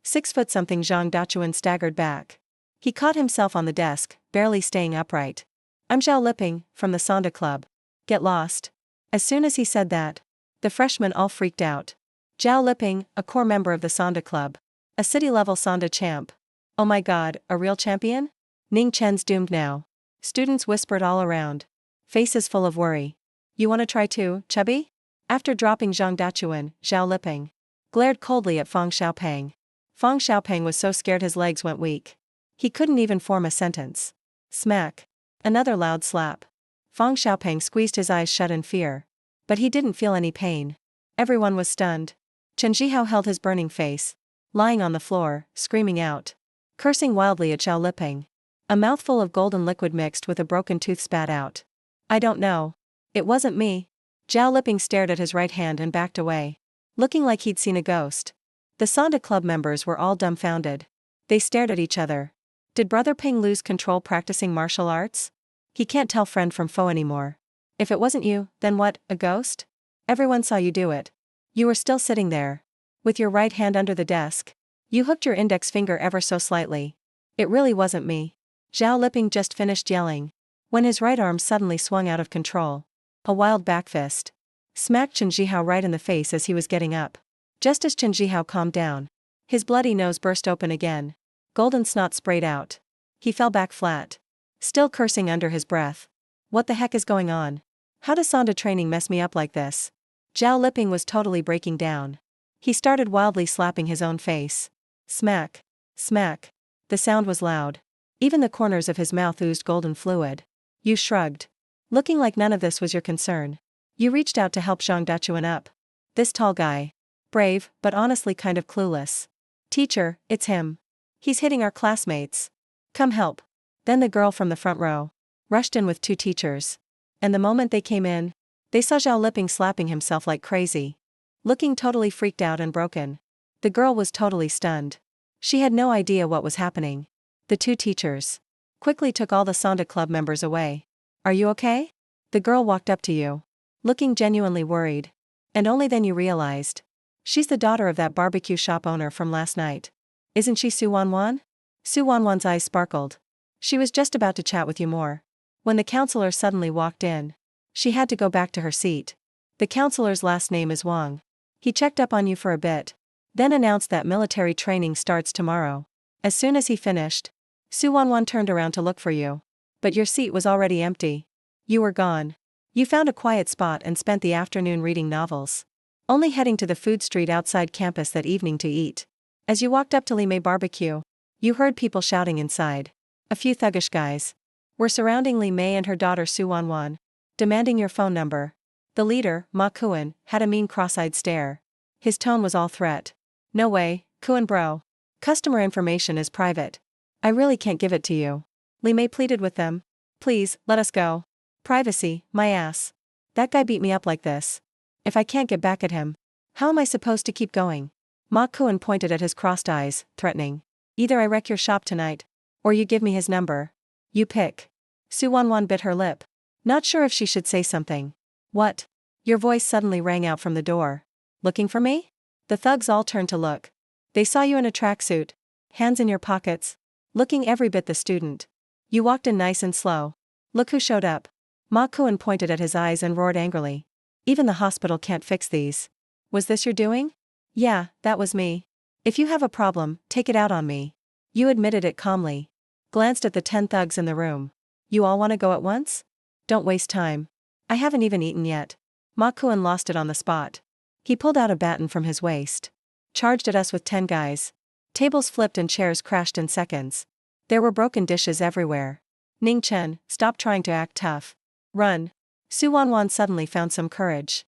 Speaker 1: 6-foot-something Zhang Dachuan staggered back. He caught himself on the desk, barely staying upright. I'm Zhao Liping, from the Sonda Club. Get lost. As soon as he said that, the freshmen all freaked out. Zhao Liping, a core member of the Sonda Club. A city-level Sonda champ. Oh my god, a real champion? Ning Chen's doomed now. Students whispered all around. Faces full of worry. You wanna try too, chubby? After dropping Zhang Dachuan, Zhao Liping glared coldly at Fang Xiaopeng. Fang Xiaopeng was so scared his legs went weak. He couldn't even form a sentence. Smack. Another loud slap. Fang Xiaopeng squeezed his eyes shut in fear. But he didn't feel any pain. Everyone was stunned. Chen Zhihao held his burning face, lying on the floor, screaming out. Cursing wildly at Zhao Liping. A mouthful of golden liquid mixed with a broken tooth spat out. I don't know. It wasn't me. Zhao Liping stared at his right hand and backed away, looking like he'd seen a ghost. The Sonda Club members were all dumbfounded. They stared at each other. Did Brother Ping lose control practicing martial arts? He can't tell friend from foe anymore. If it wasn't you, then what, a ghost? Everyone saw you do it. You were still sitting there. With your right hand under the desk. You hooked your index finger ever so slightly. It really wasn't me. Zhao Liping just finished yelling, when his right arm suddenly swung out of control. A wild backfist smacked Chen Zhihao right in the face as he was getting up. Just as Chen Zhihao calmed down, his bloody nose burst open again. Golden snot sprayed out. He fell back flat, still cursing under his breath. What the heck is going on? How does Sonda training mess me up like this? Zhao Liping was totally breaking down. He started wildly slapping his own face. Smack. Smack. The sound was loud. Even the corners of his mouth oozed golden fluid. You shrugged. Looking like none of this was your concern. You reached out to help Zhang Dachuan up. This tall guy. Brave, but honestly kind of clueless. Teacher, it's him. He's hitting our classmates. Come help. Then the girl from the front row rushed in with 2 teachers. And the moment they came in, they saw Zhao Liping slapping himself like crazy. Looking totally freaked out and broken. The girl was totally stunned. She had no idea what was happening. The 2 teachers quickly took all the Sonda Club members away. Are you okay? The girl walked up to you. looking genuinely worried. And only then you realized. She's the daughter of that barbecue shop owner from last night. Isn't she Su Wanwan? Su Wanwan's eyes sparkled. She was just about to chat with you more. When the counselor suddenly walked in, she had to go back to her seat. The counselor's last name is Wang. He checked up on you for a bit, then announced that military training starts tomorrow. As soon as he finished, Su Wanwan turned around to look for you. But your seat was already empty. You were gone. You found a quiet spot and spent the afternoon reading novels, only heading to the food street outside campus that evening to eat. As you walked up to Limei Barbecue, you heard people shouting inside. A few thuggish guys were surrounding Limei and her daughter Su Wanwan, demanding your phone number. The leader, Ma Kuan, had a mean cross-eyed stare. His tone was all threat. No way, Kuan bro. Customer information is private. I really can't give it to you. Limei pleaded with them. Please, let us go. Privacy, my ass. That guy beat me up like this. If I can't get back at him, how am I supposed to keep going? Ma Kuan pointed at his crossed eyes, threatening. Either I wreck your shop tonight, or you give me his number. You pick. Su Wanwan bit her lip, not sure if she should say something. What? Your voice suddenly rang out from the door. Looking for me? The thugs all turned to look. They saw you in a tracksuit, hands in your pockets, looking every bit the student. You walked in nice and slow. Look who showed up. Ma Kuan pointed at his eyes and roared angrily. Even the hospital can't fix these. Was this your doing? Yeah, that was me. If you have a problem, take it out on me. You admitted it calmly. Glanced at the 10 thugs in the room. You all want to go at once? Don't waste time. I haven't even eaten yet. Ma Kuan lost it on the spot. He pulled out a baton from his waist. Charged at us with 10 guys. Tables flipped and chairs crashed in seconds. There were broken dishes everywhere. Ning Chen, stop trying to act tough. Run. Su Wanwan suddenly found some courage.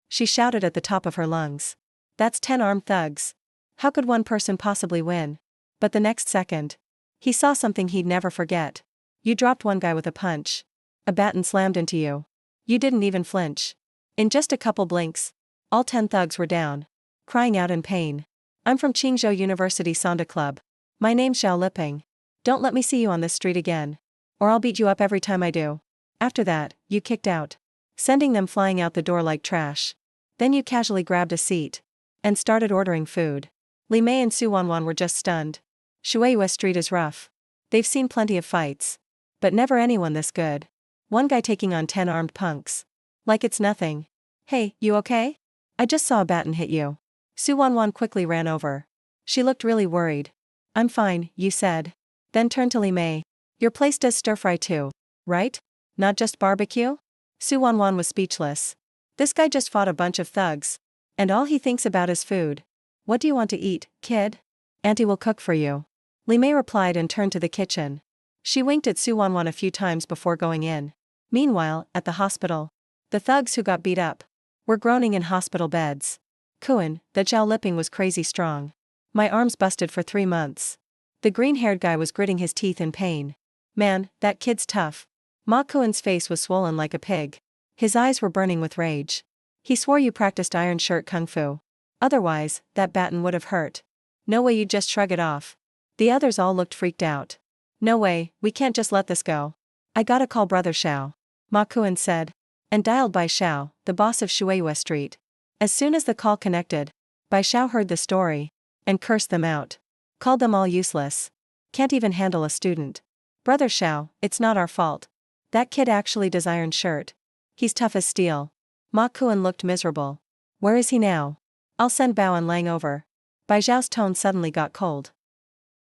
Speaker 1: She shouted at the top of her lungs. That's 10 armed thugs. How could one person possibly win? But the next second, he saw something he'd never forget. You dropped one guy with a punch. A baton slammed into you. You didn't even flinch. In just a couple blinks, all 10 thugs were down, crying out in pain. I'm from Qingzhou University Sonda Club. My name's Xiao Liping. Don't let me see you on this street again, or I'll beat you up every time I do. After that, you kicked out, sending them flying out the door like trash. Then you casually grabbed a seat and started ordering food. Limei and Su Wanwan were just stunned. Shueiyue Street is rough. They've seen plenty of fights, but never anyone this good. One guy taking on 10 armed punks. Like it's nothing. Hey, you okay? I just saw a baton hit you. Su Wanwan quickly ran over. She looked really worried. I'm fine, you said. Then turned to Limei. Your place does stir-fry too, right? Not just barbecue? Su Wanwan was speechless. This guy just fought a bunch of thugs, and all he thinks about is food. What do you want to eat, kid? Auntie will cook for you. Limei replied and turned to the kitchen. She winked at Su Wanwan a few times before going in. Meanwhile, at the hospital, the thugs who got beat up were groaning in hospital beds. Kuan, that Zhao Liping was crazy strong. My arms busted for 3 months. The green-haired guy was gritting his teeth in pain. Man, that kid's tough. Ma Kuan's face was swollen like a pig. His eyes were burning with rage. He swore you practiced iron shirt kung fu. Otherwise, that baton would have hurt. No way you'd just shrug it off. The others all looked freaked out. No way, we can't just let this go. I gotta call Brother Xiao, Ma Kuan said, and dialed Bai Xiao, the boss of Shueiyue Street. As soon as the call connected, Bai Xiao heard the story and cursed them out. Called them all useless. Can't even handle a student. Brother Xiao, it's not our fault. That kid actually does iron shirt. He's tough as steel. Ma Kuan looked miserable. Where is he now? I'll send Bao and Lang over. Bai Xiao's tone suddenly got cold.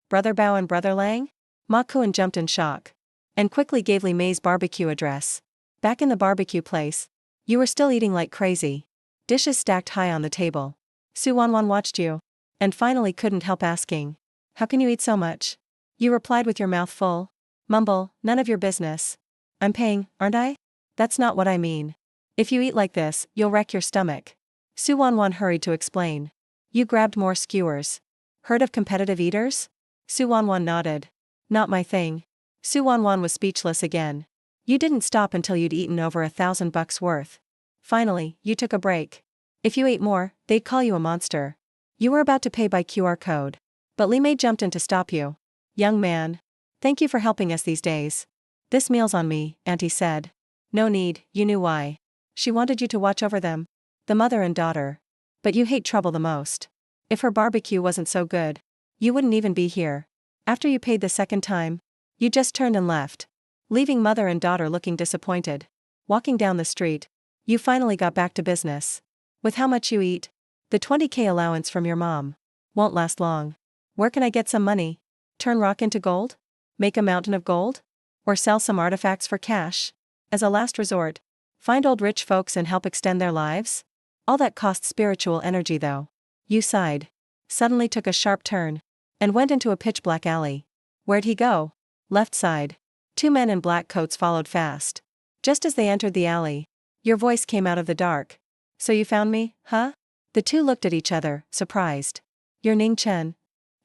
Speaker 1: Brother Bao and Brother Lang? Ma Kuan jumped in shock and quickly gave Limei's barbecue address. Back in the barbecue place, you were still eating like crazy. Dishes stacked high on the table. Su Wanwan watched you and finally couldn't help asking, how can you eat so much? You replied with your mouth full. Mumble, none of your business. I'm paying, aren't I? That's not what I mean. If you eat like this, you'll wreck your stomach. Su Wanwan hurried to explain. You grabbed more skewers. Heard of competitive eaters? Su Wanwan nodded. Not my thing. Su Wanwan was speechless again. You didn't stop until you'd eaten over $1,000 worth. Finally, you took a break. If you ate more, they'd call you a monster. You were about to pay by QR code. But Limei jumped in to stop you. Young man. Thank you for helping us these days. This meal's on me, Auntie said. No need, you knew why. She wanted you to watch over them. The mother and daughter. But you hate trouble the most. If her barbecue wasn't so good, you wouldn't even be here. After you paid the second time, you just turned and left, leaving mother and daughter looking disappointed. Walking down the street, you finally got back to business. With how much you eat, the 20K allowance from your mom won't last long. Where can I get some money? Turn rock into gold? Make a mountain of gold? Or sell some artifacts for cash? As a last resort, find old rich folks and help extend their lives? All that costs spiritual energy though. You sighed, suddenly took a sharp turn, and went into a pitch-black alley. Where'd he go? Left side. Two men in black coats followed fast. Just as they entered the alley, your voice came out of the dark. So you found me, huh? The two looked at each other, surprised. You're Ning Chen.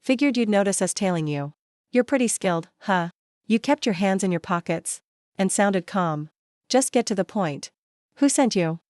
Speaker 1: Figured you'd notice us tailing you. You're pretty skilled, huh? You kept your hands in your pockets, and sounded calm. Just get to the point. Who sent you?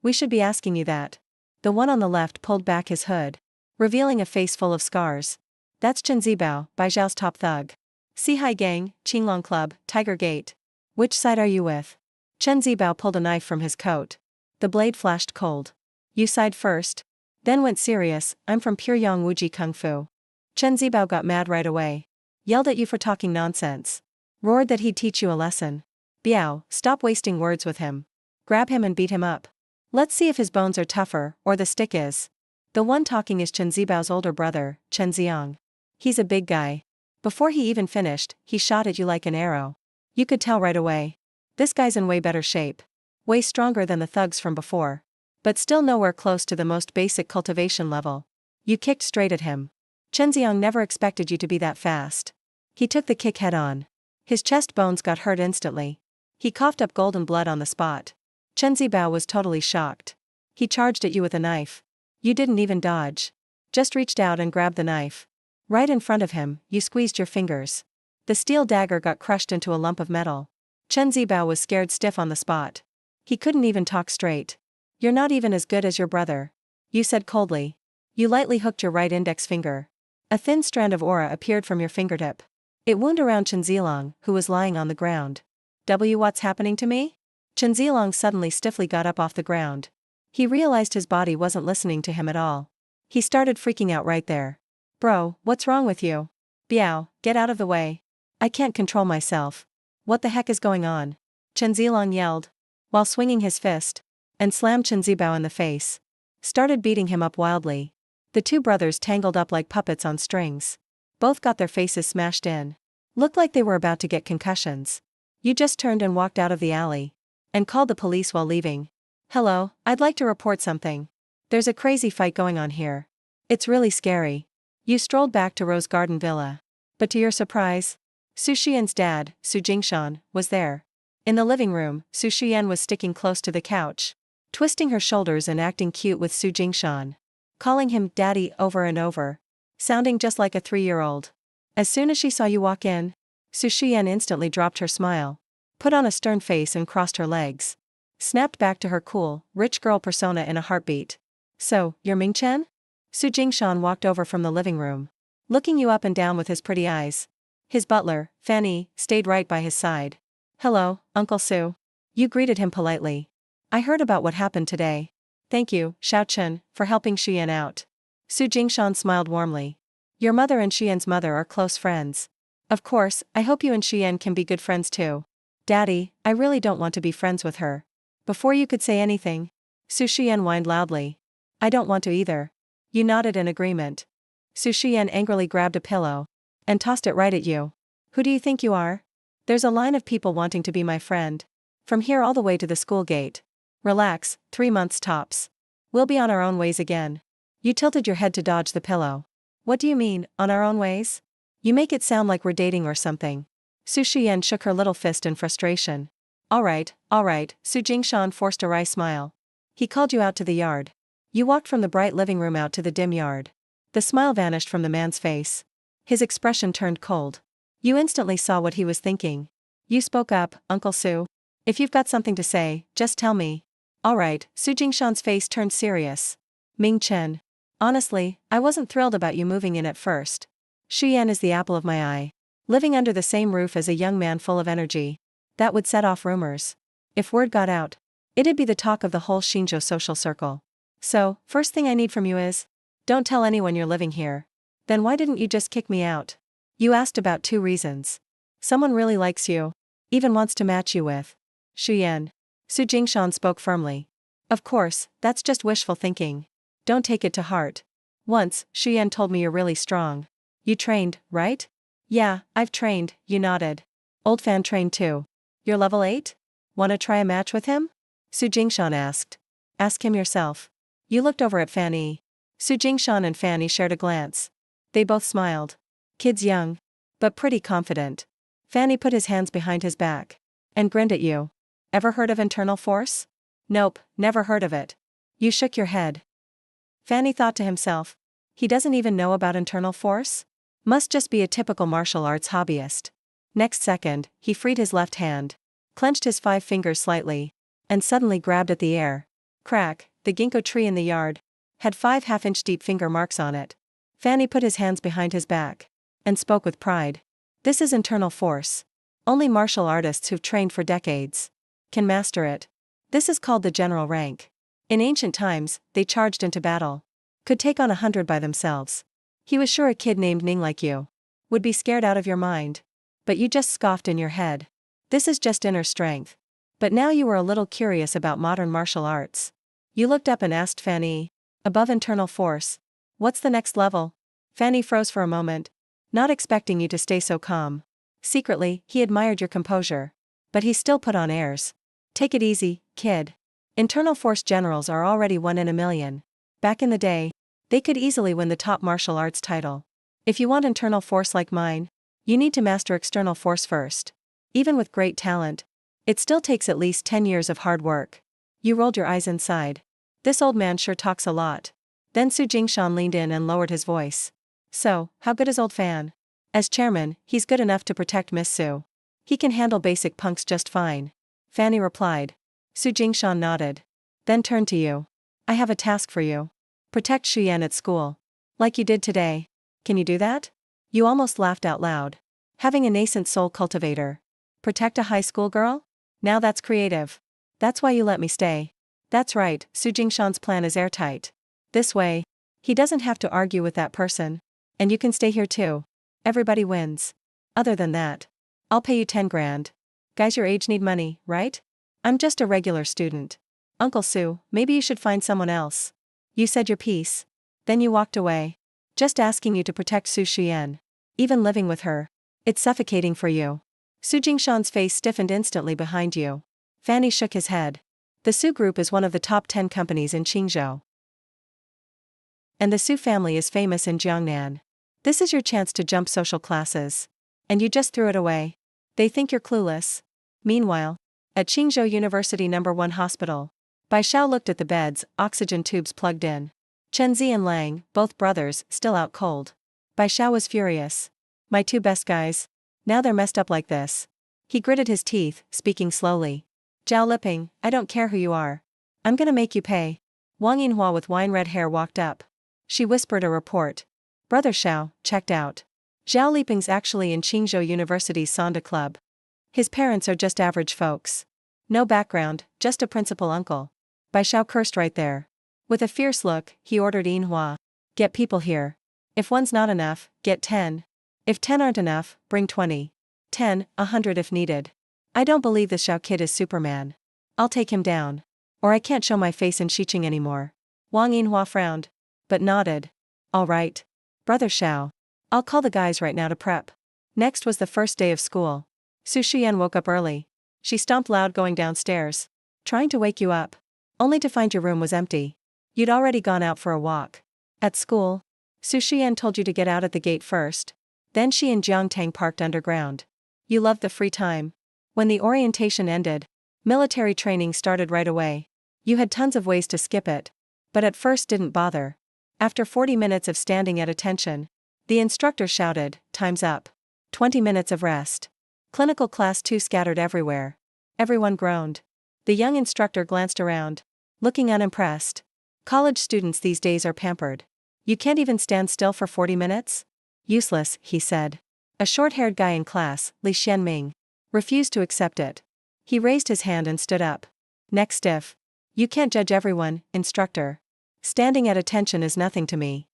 Speaker 1: We should be asking you that. The one on the left pulled back his hood, revealing a face full of scars. That's Chen Zibao, Baijiao's top thug. Sihai Gang, Qinglong Club, Tiger Gate. Which side are you with? Chen Zibao pulled a knife from his coat. The blade flashed cold. You sighed first, then went serious. I'm from Puryong Wuji Kung Fu. Chen Zibao got mad right away. Yelled at you for talking nonsense. Roared that he'd teach you a lesson. Biao, stop wasting words with him. Grab him and beat him up. Let's see if his bones are tougher, or the stick is. The one talking is Chen Zibao's older brother, Chen Ziang. He's a big guy. Before he even finished, he shot at you like an arrow. You could tell right away. This guy's in way better shape. Way stronger than the thugs from before. But still nowhere close to the most basic cultivation level. You kicked straight at him. Chen Ziang never expected you to be that fast. He took the kick head on. His chest bones got hurt instantly. He coughed up golden blood on the spot. Chen Zibao was totally shocked. He charged at you with a knife. You didn't even dodge. Just reached out and grabbed the knife. Right in front of him, you squeezed your fingers. The steel dagger got crushed into a lump of metal. Chen Zibao was scared stiff on the spot. He couldn't even talk straight. You're not even as good as your brother. You said coldly. You lightly hooked your right index finger. A thin strand of aura appeared from your fingertip. It wound around Chen Zilong, who was lying on the ground. What's happening to me? Chen Zilong suddenly stiffly got up off the ground. He realized his body wasn't listening to him at all. He started freaking out right there. Bro, what's wrong with you? Biao, get out of the way. I can't control myself. What the heck is going on? Chen Zilong yelled, while swinging his fist, and slammed Chen Zibao in the face. Started beating him up wildly. The two brothers tangled up like puppets on strings. Both got their faces smashed in. Looked like they were about to get concussions. You just turned and walked out of the alley. And called the police while leaving. Hello, I'd like to report something. There's a crazy fight going on here. It's really scary. You strolled back to Rose Garden Villa. But to your surprise, Su Xian's dad, Su Jingshan, was there. In the living room, Su Xian was sticking close to the couch, twisting her shoulders and acting cute with Su Jingshan. Calling him daddy over and over. Sounding just like a 3-year-old. As soon as she saw you walk in, Su Xian instantly dropped her smile. Put on a stern face and crossed her legs. Snapped back to her cool, rich girl persona in a heartbeat. So, you're Ming Chen? Su Jingshan walked over from the living room, looking you up and down with his pretty eyes. His butler, Fanny, stayed right by his side. Hello, Uncle Su. You greeted him politely. I heard about what happened today. Thank you, Xiao Chen, for helping Xian out. Su Jingshan smiled warmly. Your mother and Xian's mother are close friends. Of course, I hope you and Xian can be good friends too. Daddy, I really don't want to be friends with her. Before you could say anything, Su Xian whined loudly. I don't want to either. You nodded in agreement. Su Xian angrily grabbed a pillow and tossed it right at you. Who do you think you are? There's a line of people wanting to be my friend. From here all the way to the school gate. Relax, 3 months tops. We'll be on our own ways again. You tilted your head to dodge the pillow. What do you mean, on our own ways? You make it sound like we're dating or something. Su Xian shook her little fist in frustration. Alright, Su Jingshan forced a wry smile. He called you out to the yard. You walked from the bright living room out to the dim yard. The smile vanished from the man's face. His expression turned cold. You instantly saw what he was thinking. You spoke up, Uncle Su. If you've got something to say, just tell me. Alright, Su Jingshan's face turned serious. Ming Chen. Honestly, I wasn't thrilled about you moving in at first. Xian is the apple of my eye. Living under the same roof as a young man full of energy. That would set off rumors. If word got out, It'd be the talk of the whole Shinjo social circle. So, first thing I need from you is, don't tell anyone you're living here. Then why didn't you just kick me out? You asked about 2 reasons. Someone really likes you. Even wants to match you with Shuyan. Su Jingshan spoke firmly. Of course, that's just wishful thinking. Don't take it to heart. Once, Shuyan told me you're really strong. You trained, right? Yeah, I've trained, you nodded. Old Fan trained too. You're level 8? Wanna try a match with him? Su Jingshan asked. Ask him yourself. You looked over at Fanny. Su Jingshan and Fanny shared a glance. They both smiled. Kid's young. But pretty confident. Fanny put his hands behind his back. And grinned at you. Ever heard of internal force? Nope, never heard of it. You shook your head. Fanny thought to himself. He doesn't even know about internal force? Must just be a typical martial arts hobbyist. Next second, he freed his left hand. Clenched his 5 fingers slightly. And suddenly grabbed at the air. Crack, the ginkgo tree in the yard had 5 half-inch deep finger marks on it. Fanny put his hands behind his back. And spoke with pride. This is internal force. Only martial artists who've trained for decades can master it. This is called the general rank. In ancient times, they charged into battle. Could take on 100 by themselves. He was sure a kid named Ning like you would be scared out of your mind. But you just scoffed in your head. This is just inner strength. But now you were a little curious about modern martial arts. You looked up and asked Fanny, above internal force, what's the next level? Fanny froze for a moment, not expecting you to stay so calm. Secretly, he admired your composure. But he still put on airs. Take it easy, kid. Internal force generals are already 1 in a million. Back in the day, they could easily win the top martial arts title. If you want internal force like mine, you need to master external force first. Even with great talent, it still takes at least 10 years of hard work. You rolled your eyes inside. This old man sure talks a lot. Then Su Jingshan leaned in and lowered his voice. So, how good is old Fan? As chairman, he's good enough to protect Miss Su. He can handle basic punks just fine. Fanny replied. Su Jingshan nodded. Then turned to you. I have a task for you. Protect Shuyan at school. Like you did today. Can you do that? You almost laughed out loud. Having a nascent soul cultivator. Protect a high school girl? Now that's creative. That's why you let me stay. That's right, Su Jingshan's plan is airtight. This way, he doesn't have to argue with that person. And you can stay here too. Everybody wins. Other than that, I'll pay you 10 grand. Guys your age need money, right? I'm just a regular student. Uncle Su, maybe you should find someone else. You said your piece. Then you walked away. Just asking you to protect Su Shuyan. Even living with her. It's suffocating for you. Su Jingshan's face stiffened instantly behind you. Fanny shook his head. The Su Group is one of the top 10 companies in Qingzhou. And the Su family is famous in Jiangnan. This is your chance to jump social classes. And you just threw it away. They think you're clueless. Meanwhile, at Qingzhou University No. 1 Hospital, Bai Xiao looked at the beds, oxygen tubes plugged in. Chen Zi and Lang, both brothers, still out cold. Bai Xiao was furious. My 2 best guys. Now they're messed up like this. He gritted his teeth, speaking slowly. Zhao Liping, I don't care who you are. I'm gonna make you pay. Wang Yinhua with wine-red hair walked up. She whispered a report. Brother Xiao, checked out. Zhao Liping's actually in Qingzhou University's Sonda Club. His parents are just average folks. No background, just a principal uncle. Bai Xiao cursed right there. With a fierce look, he ordered Yinhua. Get people here. If 1's not enough, get 10. If 10 aren't enough, bring 20. 10, 100 if needed. I don't believe this Xiao kid is Superman. I'll take him down. Or I can't show my face in Xiqing anymore. Wang Yinhua frowned. But nodded. All right. Brother Xiao. I'll call the guys right now to prep. Next was the first day of school. Su Shuyan woke up early. She stomped loud going downstairs. Trying to wake you up. Only to find your room was empty. You'd already gone out for a walk. At school, Su Shuyan told you to get out at the gate first. Then she and Jiang Tang parked underground. You loved the free time. When the orientation ended, military training started right away. You had tons of ways to skip it. But at first didn't bother. After 40 minutes of standing at attention, the instructor shouted, time's up. 20 minutes of rest. Clinical class 2 scattered everywhere. Everyone groaned. The young instructor glanced around, looking unimpressed. College students these days are pampered. You can't even stand still for 40 minutes? Useless, he said. A short-haired guy in class, Li Xianming, refused to accept it. He raised his hand and stood up. Next if. You can't judge everyone, instructor. Standing at attention is nothing to me.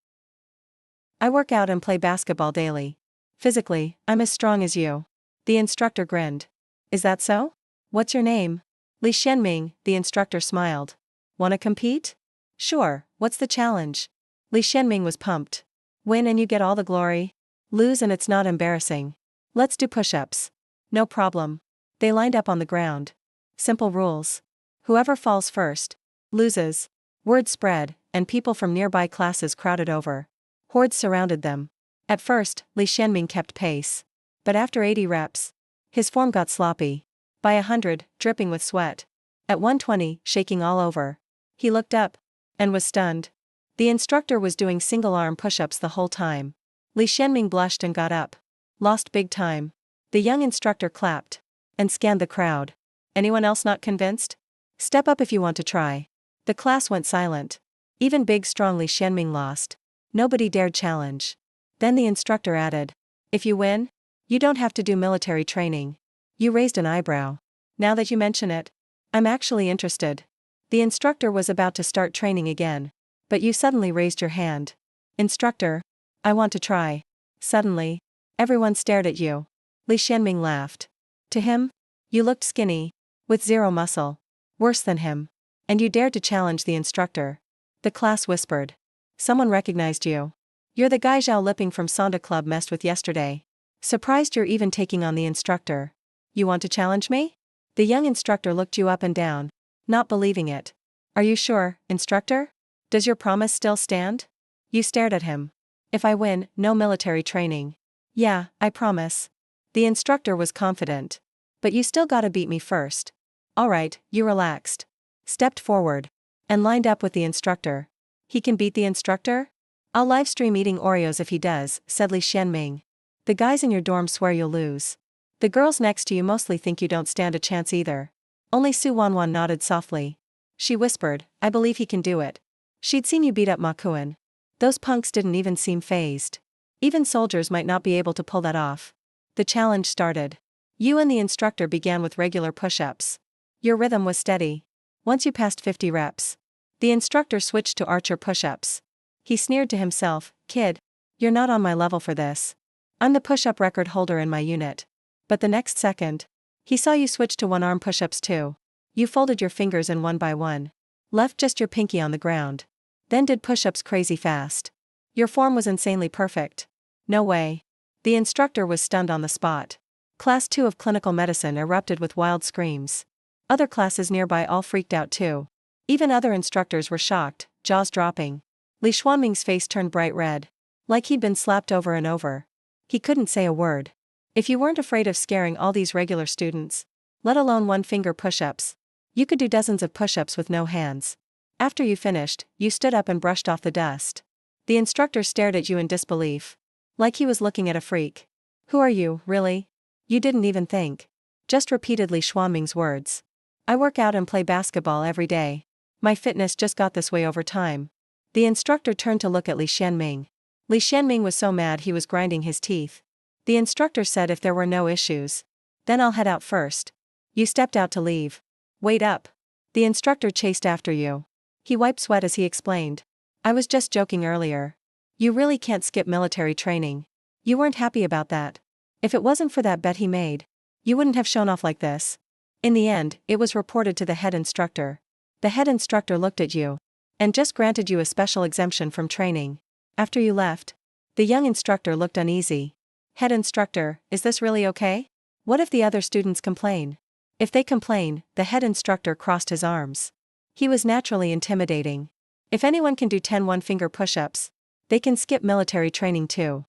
Speaker 1: I work out and play basketball daily. Physically, I'm as strong as you. The instructor grinned. Is that so? What's your name? Li Xianming, the instructor smiled. Wanna compete? Sure, what's the challenge? Li Xianming was pumped. Win and you get all the glory. Lose and it's not embarrassing. Let's do push-ups. No problem. They lined up on the ground. Simple rules. Whoever falls first loses. Word spread, and people from nearby classes crowded over. Hordes surrounded them. At first, Li Xianming kept pace. But after 80 reps, his form got sloppy. By 100, dripping with sweat. At 120, shaking all over. He looked up and was stunned. The instructor was doing single-arm push-ups the whole time. Li Xianming blushed and got up. Lost big time. The young instructor clapped and scanned the crowd. Anyone else not convinced? Step up if you want to try. The class went silent. Even big strong Li Xianming lost. Nobody dared challenge. Then the instructor added, if you win, you don't have to do military training. You raised an eyebrow. Now that you mention it, I'm actually interested. The instructor was about to start training again. But you suddenly raised your hand. Instructor, I want to try. Suddenly, everyone stared at you. Li Xianming laughed. To him, you looked skinny, with zero muscle. Worse than him. And you dared to challenge the instructor. The class whispered. Someone recognized you. You're the guy Zhao Lipping from Sonda Club messed with yesterday. Surprised you're even taking on the instructor. You want to challenge me? The young instructor looked you up and down, not believing it. Are you sure, instructor? Does your promise still stand? You stared at him. If I win, no military training. Yeah, I promise. The instructor was confident. But you still gotta beat me first. Alright, you relaxed. Stepped forward. And lined up with the instructor. He can beat the instructor? I'll livestream eating Oreos if he does, said Li Xianming. The guys in your dorm swear you'll lose. The girls next to you mostly think you don't stand a chance either. Only Su Wanwan nodded softly. She whispered, I believe he can do it. She'd seen you beat up Ma Kuan. Those punks didn't even seem fazed. Even soldiers might not be able to pull that off. The challenge started. You and the instructor began with regular push-ups. Your rhythm was steady. Once you passed 50 reps, the instructor switched to archer push-ups. He sneered to himself, kid, you're not on my level for this. I'm the push-up record holder in my unit. But the next second, he saw you switch to one-arm push-ups too. You folded your fingers in one by one. Left just your pinky on the ground. Then did push-ups crazy fast. Your form was insanely perfect. No way. The instructor was stunned on the spot. Class 2 of clinical medicine erupted with wild screams. Other classes nearby all freaked out too. Even other instructors were shocked, jaws dropping. Li Xianming's face turned bright red. Like he'd been slapped over and over. He couldn't say a word. If you weren't afraid of scaring all these regular students, let alone one-finger push-ups, you could do dozens of push-ups with no hands. After you finished, you stood up and brushed off the dust. The instructor stared at you in disbelief. Like he was looking at a freak. Who are you, really? You didn't even think. Just repeated Li Xianming's words. I work out and play basketball every day. My fitness just got this way over time. The instructor turned to look at Li Xianming. Li Xianming was so mad he was grinding his teeth. The instructor said if there were no issues, then I'll head out first. You stepped out to leave. Wait up. The instructor chased after you. He wiped sweat as he explained. I was just joking earlier. You really can't skip military training. You weren't happy about that. If it wasn't for that bet he made, you wouldn't have shown off like this. In the end, it was reported to the head instructor. The head instructor looked at you and just granted you a special exemption from training. After you left, the young instructor looked uneasy. Head instructor, is this really okay? What if the other students complain? If they complain, the head instructor crossed his arms. He was naturally intimidating. If anyone can do 10 one-finger push-ups, they can skip military training too.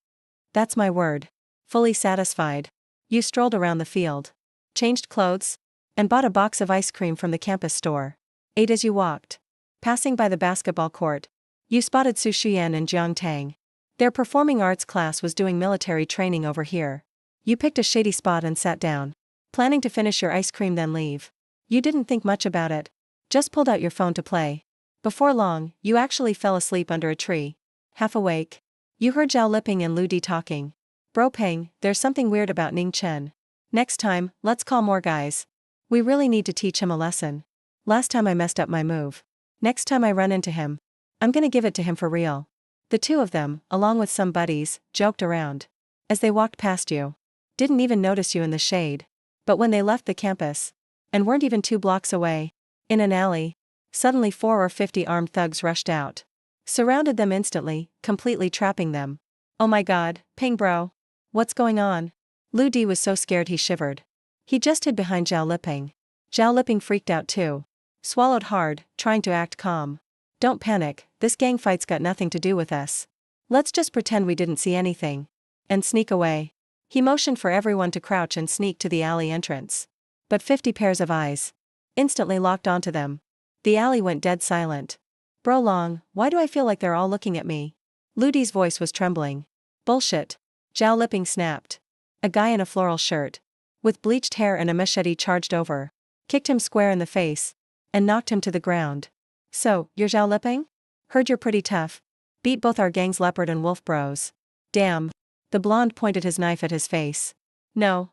Speaker 1: That's my word. Fully satisfied, you strolled around the field, changed clothes, and bought a box of ice cream from the campus store. Ate as you walked. Passing by the basketball court, you spotted Su Shuyan and Jiang Tang. Their performing arts class was doing military training over here. You picked a shady spot and sat down, planning to finish your ice cream then leave. You didn't think much about it. Just pulled out your phone to play. Before long, you actually fell asleep under a tree. Half awake. You heard Zhao Lipping and Lu Di talking. Bro Peng, there's something weird about Ning Chen. Next time, let's call more guys. We really need to teach him a lesson. Last time I messed up my move. Next time I run into him, I'm gonna give it to him for real. The two of them, along with some buddies, joked around. As they walked past you. Didn't even notice you in the shade. But when they left the campus, and weren't even 2 blocks away, in an alley, suddenly 4 or 50 armed thugs rushed out. Surrounded them instantly, completely trapping them. Oh my god, Ping bro. What's going on? Lu Di was so scared he shivered. He just hid behind Zhao Liping. Zhao Liping freaked out too. Swallowed hard, trying to act calm. Don't panic, this gang fight's got nothing to do with us. Let's just pretend we didn't see anything. And sneak away. He motioned for everyone to crouch and sneak to the alley entrance. But 50 pairs of eyes instantly locked onto them. The alley went dead silent. Bro Long, why do I feel like they're all looking at me? Lu Di's voice was trembling. Bullshit. Zhao Liping snapped. A guy in a floral shirt, with bleached hair and a machete charged over, kicked him square in the face, and knocked him to the ground. So, you're Zhao Liping? Heard you're pretty tough. Beat both our gang's leopard and wolf bros. Damn. The blonde pointed his knife at his face. No,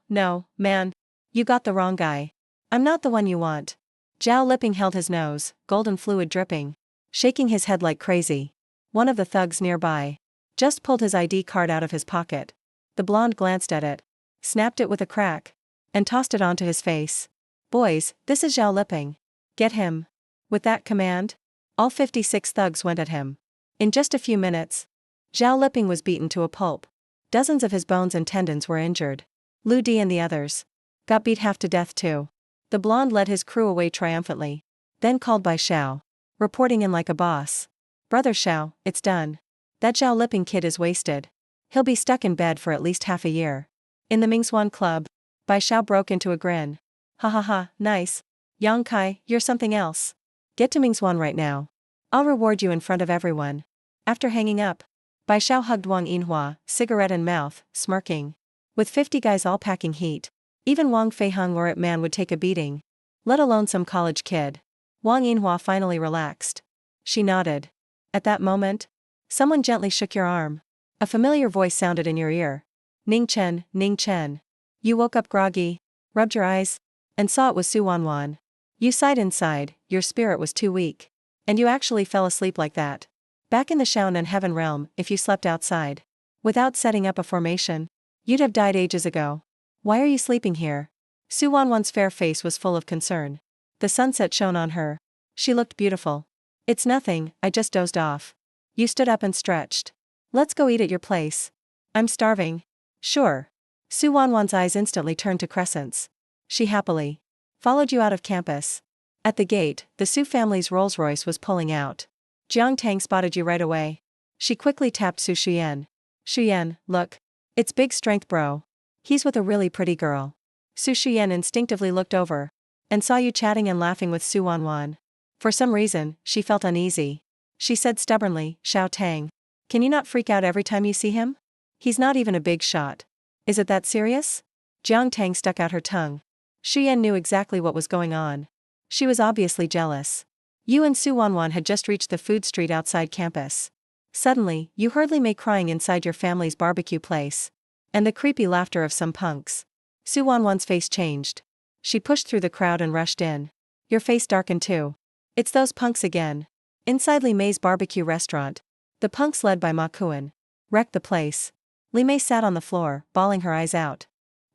Speaker 1: man. You got the wrong guy. I'm not the one you want. Zhao Liping held his nose, golden fluid dripping, shaking his head like crazy. One of the thugs nearby just pulled his ID card out of his pocket. The blonde glanced at it, snapped it with a crack, and tossed it onto his face. Boys, this is Zhao Liping. Get him. With that command, all 56 thugs went at him. In just a few minutes, Zhao Liping was beaten to a pulp. Dozens of his bones and tendons were injured. Lu Di and the others got beat half to death too. The blonde led his crew away triumphantly, then called by Xiao, reporting in like a boss. Brother Xiao, it's done. That Zhao Liping kid is wasted. He'll be stuck in bed for at least half a year. In the Mingxuan club, Bai Xiao broke into a grin. Ha ha ha, nice. Yang Kai, you're something else. Get to Mingxuan right now. I'll reward you in front of everyone. After hanging up, Bai Xiao hugged Wang Yinhua, cigarette in mouth, smirking. With 50 guys all packing heat, even Wang Feiheng or Ip Man would take a beating. Let alone some college kid. Wang Yinhua finally relaxed. She nodded. At that moment, someone gently shook your arm. A familiar voice sounded in your ear. Ning Chen. You woke up groggy, rubbed your eyes, and saw it was Su Wanwan. You sighed inside, your spirit was too weak. And you actually fell asleep like that. Back in the Shaun and Heaven realm, if you slept outside, without setting up a formation, you'd have died ages ago. Why are you sleeping here? Su Wanwan's fair face was full of concern. The sunset shone on her. She looked beautiful. It's nothing, I just dozed off. You stood up and stretched. Let's go eat at your place. I'm starving. Sure. Su Wanwan's eyes instantly turned to crescents. She happily followed you out of campus. At the gate, the Su family's Rolls-Royce was pulling out. Jiang Tang spotted you right away. She quickly tapped Su Shuyan. Shuyan, look. It's big strength bro. He's with a really pretty girl. Su Shuyan instinctively looked over, and saw you chatting and laughing with Su Wanwan. For some reason, she felt uneasy. She said stubbornly, Xiao Tang. Can you not freak out every time you see him? He's not even a big shot. Is it that serious? Jiang Tang stuck out her tongue. Shuyan knew exactly what was going on. She was obviously jealous. You and Su Wanwan had just reached the food street outside campus. Suddenly, you heard Li Mei crying inside your family's barbecue place. And the creepy laughter of some punks. Su Wanwan's face changed. She pushed through the crowd and rushed in. Your face darkened too. It's those punks again. Inside Li Mei's barbecue restaurant, the punks led by Ma Kuan wrecked the place. Li Mei sat on the floor, bawling her eyes out.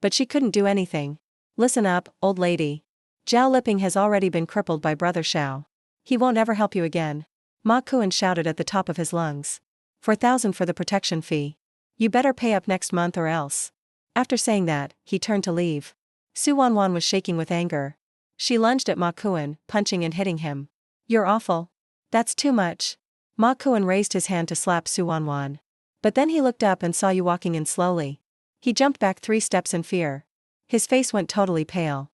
Speaker 1: But she couldn't do anything. Listen up, old lady. Zhao Liping has already been crippled by Brother Xiao. He won't ever help you again. Ma Kuan shouted at the top of his lungs. 4,000 for the protection fee. You better pay up next month or else. After saying that, he turned to leave. Su Wanwan was shaking with anger. She lunged at Ma Kuan, punching and hitting him. You're awful. That's too much. Ma Kuan raised his hand to slap Su Wanwan. But then he looked up and saw you walking in slowly. He jumped back 3 steps in fear. His face went totally pale.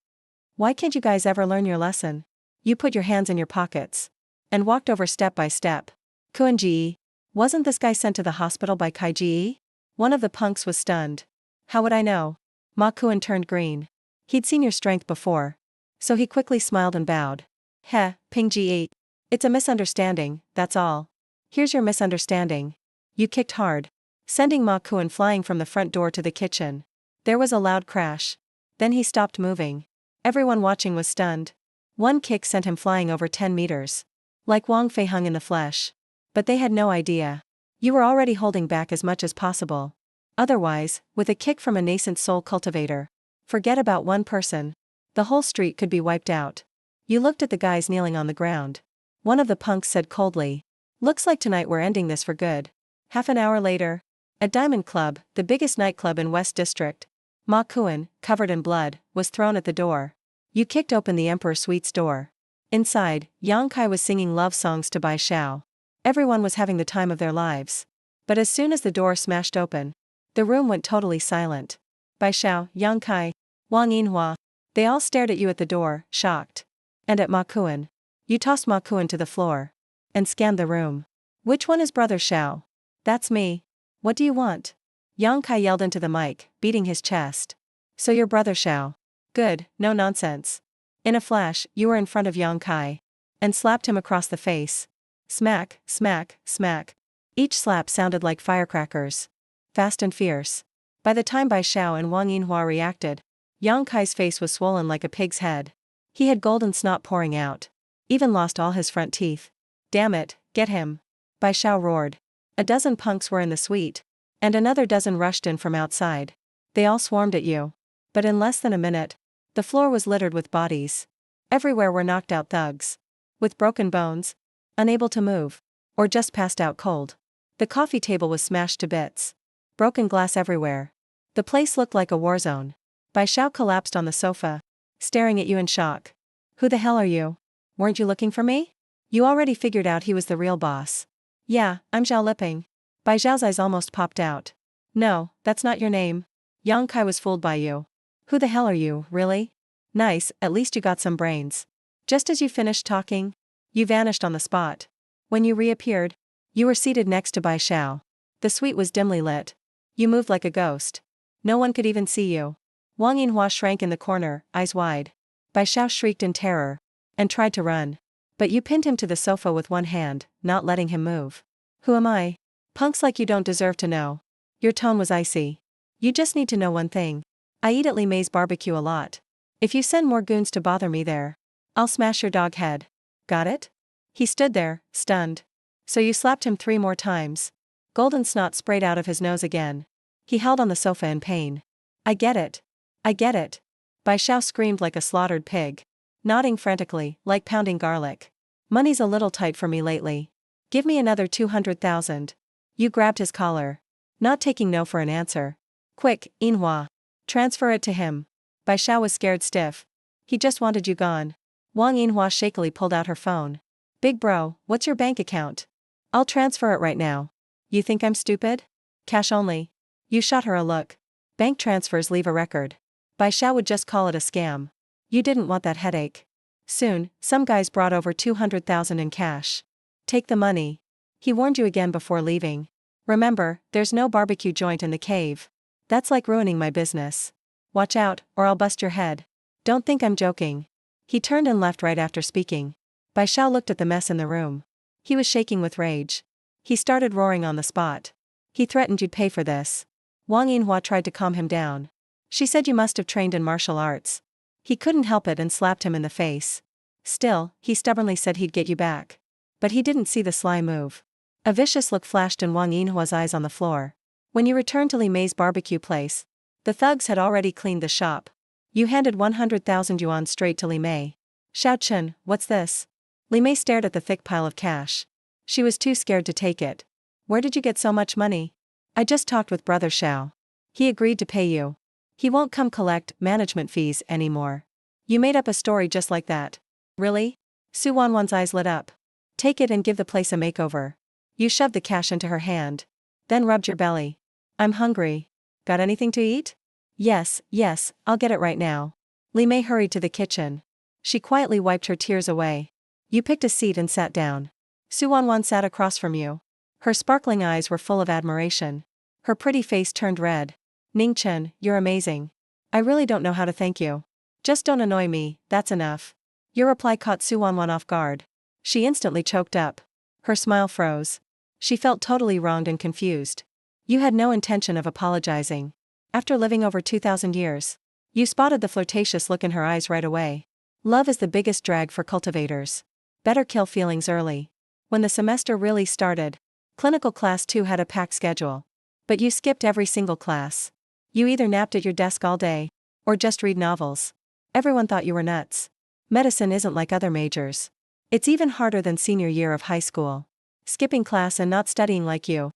Speaker 1: Why can't you guys ever learn your lesson? You put your hands in your pockets. And walked over step by step. Kuan Ji, wasn't this guy sent to the hospital by Kai Ji? One of the punks was stunned. How would I know? Ma Kuan turned green. He'd seen your strength before. So he quickly smiled and bowed. Heh, Ping Ji. It's a misunderstanding, that's all. Here's your misunderstanding. You kicked hard, sending Ma Kuan flying from the front door to the kitchen. There was a loud crash. Then he stopped moving. Everyone watching was stunned. One kick sent him flying over 10 meters. Like Wang Fei hung in the flesh. But they had no idea. You were already holding back as much as possible. Otherwise, with a kick from a nascent soul cultivator, forget about one person. The whole street could be wiped out. You looked at the guys kneeling on the ground. One of the punks said coldly, "Looks like tonight we're ending this for good." Half an hour later, at Diamond Club, the biggest nightclub in West District, Ma Kuan, covered in blood, was thrown at the door. You kicked open the Emperor Suite's door. Inside, Yang Kai was singing love songs to Bai Xiao. Everyone was having the time of their lives. But as soon as the door smashed open, the room went totally silent. Bai Xiao, Yang Kai, Wang Yinhua, they all stared at you at the door, shocked. And at Ma Kuan. You tossed Ma Kuan to the floor. And scanned the room. "Which one is Brother Xiao?" "That's me." "What do you want?" Yang Kai yelled into the mic, beating his chest. "So you're Brother Xiao. Good, no nonsense." In a flash, you were in front of Yang Kai. And slapped him across the face. Smack, smack, smack. Each slap sounded like firecrackers. Fast and fierce. By the time Bai Xiao and Wang Yinhua reacted, Yang Kai's face was swollen like a pig's head. He had golden snot pouring out. Even lost all his front teeth. "Damn it, get him!" Bai Xiao roared. A dozen punks were in the suite. And another dozen rushed in from outside. They all swarmed at you. But in less than a minute, the floor was littered with bodies. Everywhere were knocked out thugs. With broken bones, unable to move, or just passed out cold. The coffee table was smashed to bits. Broken glass everywhere. The place looked like a war zone. Bai Xiao collapsed on the sofa, staring at you in shock. "Who the hell are you? Weren't you looking for me?" You already figured out he was the real boss. "Yeah, I'm Zhao Liping." Bai Xiao's eyes almost popped out. "No, that's not your name." Yang Kai was fooled by you. "Who the hell are you, really? Nice, at least you got some brains." Just as you finished talking, you vanished on the spot. When you reappeared, you were seated next to Bai Xiao. The suite was dimly lit. You moved like a ghost. No one could even see you. Wang Yinhua shrank in the corner, eyes wide. Bai Xiao shrieked in terror. And tried to run. But you pinned him to the sofa with one hand, not letting him move. "Who am I?" "Punks like you don't deserve to know." Your tone was icy. "You just need to know one thing. I eat at Li Mei's barbecue a lot. If you send more goons to bother me there, I'll smash your dog head. Got it?" He stood there, stunned. So you slapped him 3 more times. Golden snot sprayed out of his nose again. He held on the sofa in pain. "I get it. I get it." Bai Xiao screamed like a slaughtered pig. Nodding frantically, like pounding garlic. "Money's a little tight for me lately. Give me another 200,000. You grabbed his collar. Not taking no for an answer. "Quick, Yinhua. Transfer it to him." Bai Xiao was scared stiff. He just wanted you gone. Wang Yinhua shakily pulled out her phone. "Big bro, what's your bank account? I'll transfer it right now." "You think I'm stupid? Cash only." You shot her a look. "Bank transfers leave a record. Bai Xiao would just call it a scam. You didn't want that headache." Soon, some guys brought over 200,000 in cash. "Take the money." He warned you again before leaving. "Remember, there's no barbecue joint in the cave. That's like ruining my business. Watch out, or I'll bust your head. Don't think I'm joking." He turned and left right after speaking. Bai Xiao looked at the mess in the room. He was shaking with rage. He started roaring on the spot. He threatened you'd pay for this. Wang Yinhua tried to calm him down. She said you must have trained in martial arts. He couldn't help it and slapped him in the face. Still, he stubbornly said he'd get you back. But he didn't see the sly move. A vicious look flashed in Wang Yinhua's eyes on the floor. When you returned to Li Mei's barbecue place, the thugs had already cleaned the shop. You handed 100,000 yuan straight to Li Mei. "Xiao Chen, what's this?" Li Mei stared at the thick pile of cash. She was too scared to take it. "Where did you get so much money?" "I just talked with Brother Xiao. He agreed to pay you. He won't come collect management fees anymore." You made up a story just like that. "Really?" Su Wanwan's eyes lit up. "Take it and give the place a makeover." You shoved the cash into her hand. Then rubbed your belly. "I'm hungry. Got anything to eat?" Yes, I'll get it right now." Li Mei hurried to the kitchen. She quietly wiped her tears away. You picked a seat and sat down. Su Wanwan sat across from you. Her sparkling eyes were full of admiration. Her pretty face turned red. "Ning Chen, you're amazing. I really don't know how to thank you. Just don't annoy me, that's enough." Your reply caught Su Wanwan off guard. She instantly choked up. Her smile froze. She felt totally wronged and confused. You had no intention of apologizing. After living over 2,000 years, you spotted the flirtatious look in her eyes right away. Love is the biggest drag for cultivators. Better kill feelings early. When the semester really started, clinical class 2 had a packed schedule. But you skipped every single class. You either napped at your desk all day, or just read novels. Everyone thought you were nuts. Medicine isn't like other majors. It's even harder than senior year of high school. Skipping class and not studying like you're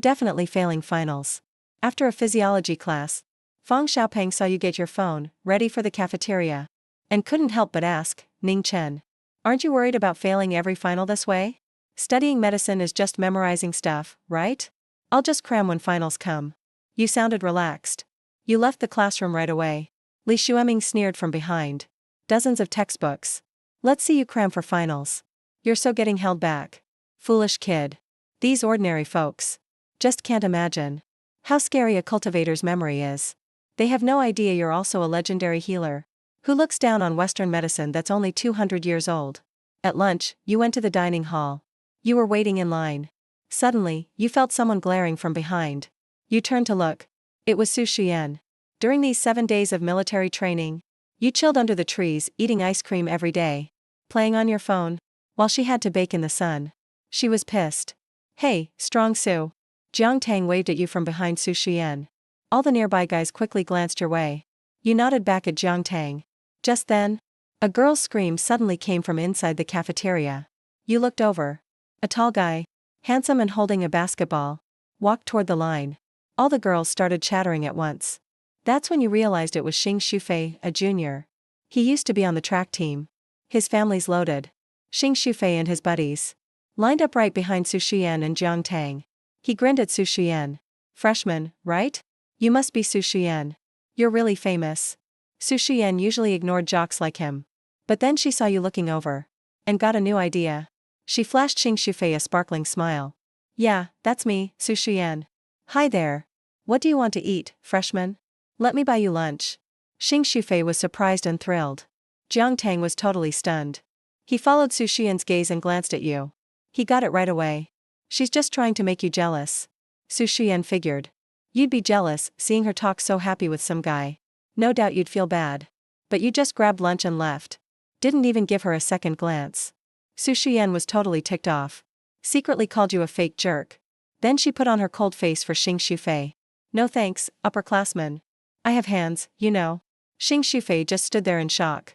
Speaker 1: definitely failing finals. After a physiology class, Feng Xiaopeng saw you get your phone ready for the cafeteria, and couldn't help but ask, Ning Chen, aren't you worried about failing every final this way? Studying medicine is just memorizing stuff, right? I'll just cram when finals come. You sounded relaxed. You left the classroom right away. Li Xueming sneered from behind. Dozens of textbooks. Let's see you cram for finals. You're so getting held back. Foolish kid. These ordinary folks just can't imagine how scary a cultivator's memory is. They have no idea you're also a legendary healer who looks down on Western medicine that's only 200 years old. At lunch, you went to the dining hall. You were waiting in line. Suddenly, you felt someone glaring from behind. You turned to look. It was Su Xian. During these 7 days of military training, you chilled under the trees, eating ice cream every day, playing on your phone, while she had to bake in the sun. She was pissed. Hey, strong Su. Jiang Tang waved at you from behind Su Xian. All the nearby guys quickly glanced your way. You nodded back at Jiang Tang. Just then, a girl's scream suddenly came from inside the cafeteria. You looked over. A tall guy, handsome and holding a basketball, walked toward the line. All the girls started chattering at once. That's when you realized it was Xing Shufei, a junior. He used to be on the track team. His family's loaded. Xing Shufei and his buddies lined up right behind Su Xian and Jiang Tang. He grinned at Su Xian. Freshman, right? You must be Su Xian. You're really famous. Su Xian usually ignored jocks like him. But then she saw you looking over, and got a new idea. She flashed Xing Shufei a sparkling smile. Yeah, that's me, Su Xian. Hi there. What do you want to eat, freshman? Let me buy you lunch. Xing Shufei was surprised and thrilled. Jiang Tang was totally stunned. He followed Su Xian's gaze and glanced at you. He got it right away. She's just trying to make you jealous. Su Xian figured. You'd be jealous, seeing her talk so happy with some guy. No doubt you'd feel bad. But you just grabbed lunch and left. Didn't even give her a second glance. Su Xian was totally ticked off. Secretly called you a fake jerk. Then she put on her cold face for Xing Shufei. No thanks, upperclassman. I have hands, you know. Xing Shufei just stood there in shock.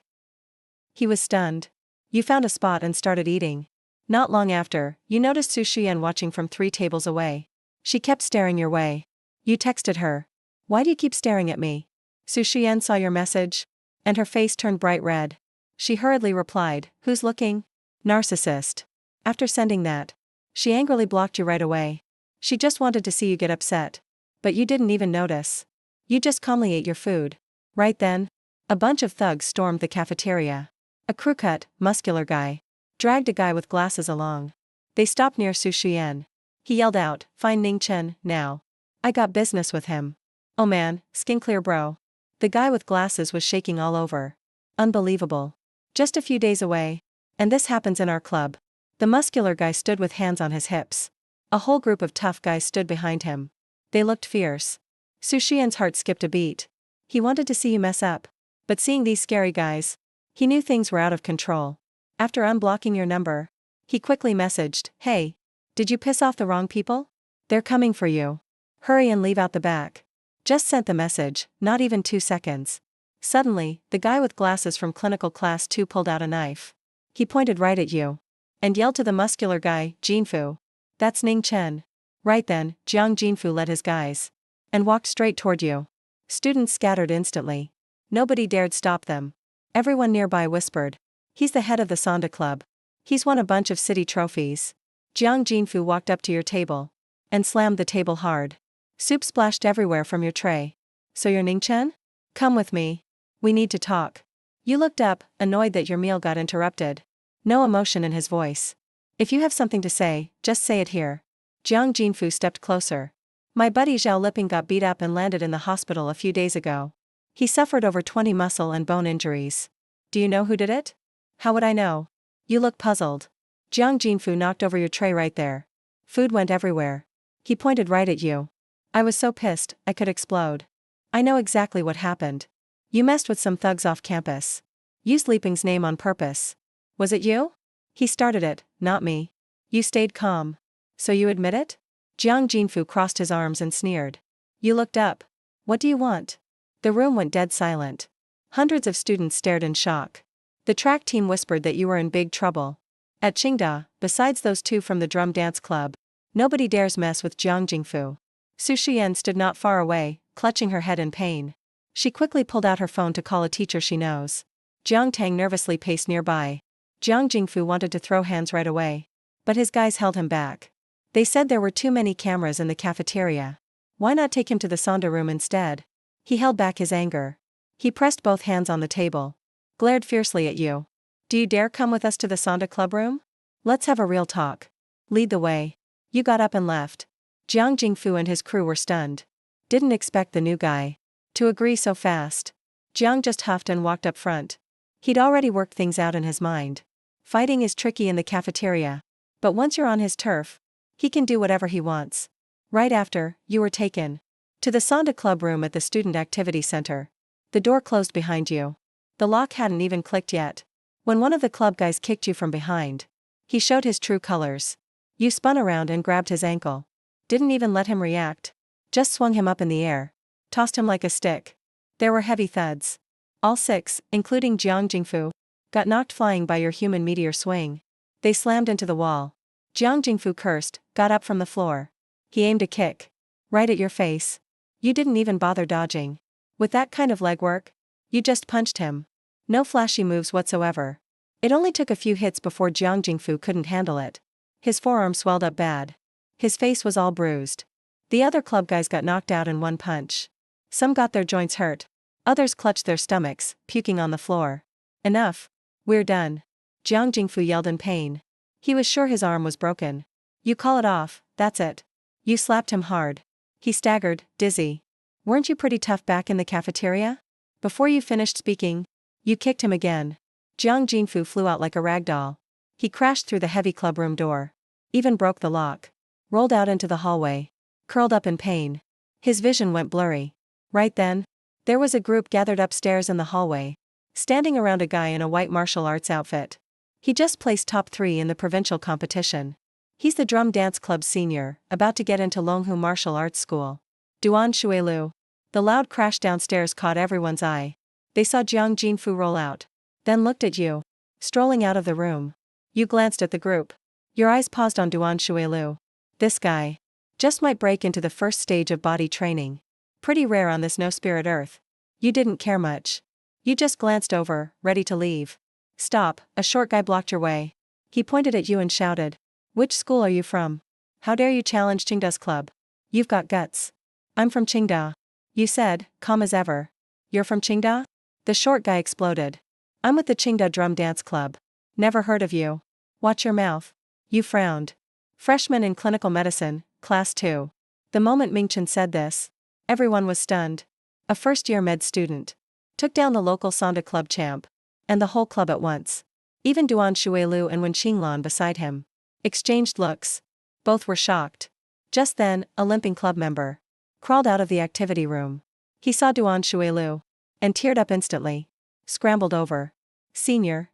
Speaker 1: He was stunned. You found a spot and started eating. Not long after, you noticed Su Xian watching from 3 tables away. She kept staring your way. You texted her. Why do you keep staring at me? Su Xian saw your message, and her face turned bright red. She hurriedly replied, who's looking? Narcissist. After sending that, she angrily blocked you right away. She just wanted to see you get upset. But you didn't even notice. You just calmly ate your food. Right then, a bunch of thugs stormed the cafeteria. A crew-cut, muscular guy dragged a guy with glasses along. They stopped near Su Xian. He yelled out, find Ning Chen, now. I got business with him. Oh man, skin clear bro. The guy with glasses was shaking all over. Unbelievable. Just a few days away. And this happens in our club. The muscular guy stood with hands on his hips. A whole group of tough guys stood behind him. They looked fierce. Su Xian's heart skipped a beat. He wanted to see you mess up. But seeing these scary guys, he knew things were out of control. After unblocking your number, he quickly messaged, hey, did you piss off the wrong people? They're coming for you. Hurry and leave out the back. Just sent the message, not even 2 seconds. Suddenly, the guy with glasses from clinical class 2 pulled out a knife. He pointed right at you. And yelled to the muscular guy, Jinfu. That's Ning Chen. Right then, Jiang Jinfu led his guys. And walked straight toward you. Students scattered instantly. Nobody dared stop them. Everyone nearby whispered. He's the head of the Sonda Club. He's won a bunch of city trophies. Jiang Jinfu walked up to your table. And slammed the table hard. Soup splashed everywhere from your tray. So you're Ning Chen? Come with me. We need to talk. You looked up, annoyed that your meal got interrupted. No emotion in his voice. If you have something to say, just say it here. Jiang Jinfu stepped closer. My buddy Zhao Liping got beat up and landed in the hospital a few days ago. He suffered over 20 muscle and bone injuries. Do you know who did it? How would I know? You look puzzled. Jiang Jinfu knocked over your tray right there. Food went everywhere. He pointed right at you. I was so pissed, I could explode. I know exactly what happened. You messed with some thugs off campus. Used Liping's name on purpose. Was it you? He started it, not me. You stayed calm. So you admit it? Jiang Jinfu crossed his arms and sneered. You looked up. What do you want? The room went dead silent. Hundreds of students stared in shock. The track team whispered that you were in big trouble. At Qingda, besides those two from the drum dance club, nobody dares mess with Jiang Jingfu. Su Shiyan stood not far away, clutching her head in pain. She quickly pulled out her phone to call a teacher she knows. Jiang Tang nervously paced nearby. Jiang Jingfu wanted to throw hands right away. But his guys held him back. They said there were too many cameras in the cafeteria. Why not take him to the Sonda room instead? He held back his anger. He pressed both hands on the table. Glared fiercely at you. Do you dare come with us to the Sonda club room? Let's have a real talk. Lead the way. You got up and left. Jiang Jingfu and his crew were stunned. Didn't expect the new guy to agree so fast. Jiang just huffed and walked up front. He'd already worked things out in his mind. Fighting is tricky in the cafeteria. But once you're on his turf, he can do whatever he wants. Right after, you were taken to the Sonda club room at the Student Activity Center. The door closed behind you. The lock hadn't even clicked yet. When one of the club guys kicked you from behind, he showed his true colors. You spun around and grabbed his ankle. Didn't even let him react. Just swung him up in the air. Tossed him like a stick. There were heavy thuds. All six, including Jiang Jingfu, got knocked flying by your human meteor swing. They slammed into the wall. Jiang Jingfu cursed, got up from the floor. He aimed a kick. Right at your face. You didn't even bother dodging. With that kind of legwork, you just punched him. No flashy moves whatsoever. It only took a few hits before Jiang Jingfu couldn't handle it. His forearm swelled up bad. His face was all bruised. The other club guys got knocked out in one punch. Some got their joints hurt. Others clutched their stomachs, puking on the floor. Enough. We're done. Jiang Jingfu yelled in pain. He was sure his arm was broken. You call it off, that's it. You slapped him hard. He staggered, dizzy. Weren't you pretty tough back in the cafeteria? Before you finished speaking, you kicked him again. Jiang Jinfu flew out like a rag doll. He crashed through the heavy clubroom door. Even broke the lock. Rolled out into the hallway. Curled up in pain. His vision went blurry. Right then, there was a group gathered upstairs in the hallway, standing around a guy in a white martial arts outfit. He just placed top 3 in the provincial competition. He's the drum dance club senior, about to get into Longhu Martial Arts School. Duan Shuilu. The loud crash downstairs caught everyone's eye. They saw Jiang Jinfu roll out. Then looked at you. Strolling out of the room. You glanced at the group. Your eyes paused on Duan Shuilu. This guy just might break into the first stage of body training. Pretty rare on this no-spirit earth. You didn't care much. You just glanced over, ready to leave. Stop, a short guy blocked your way. He pointed at you and shouted. Which school are you from? How dare you challenge Qingda's club? You've got guts. I'm from Qingda. You said, calm as ever. You're from Qingda? The short guy exploded. I'm with the Qingda Drum Dance Club. Never heard of you. Watch your mouth. You frowned. Freshman in clinical medicine, class 2. The moment Mingchen said this, everyone was stunned. A first-year med student took down the local Sonda club champ, and the whole club at once. Even Duan Shuilu and Wen Qinglan beside him exchanged looks. Both were shocked. Just then, a limping club member crawled out of the activity room. He saw Duan Shuilu and teared up instantly. Scrambled over. Senior,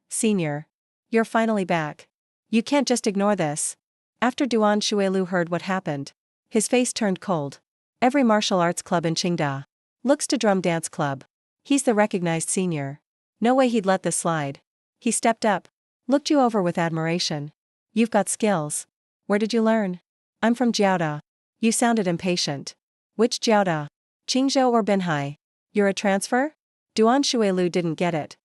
Speaker 1: you're finally back. You can't just ignore this. After Duan Shuilu heard what happened, his face turned cold. Every martial arts club in Qingda looks to drum dance club. He's the recognized senior. No way he'd let this slide. He stepped up, looked you over with admiration. You've got skills. Where did you learn? I'm from Jiaoda. You sounded impatient. Which Jiaoda? Qingzhou or Binhai? You're a transfer? Duan Shuilu didn't get it.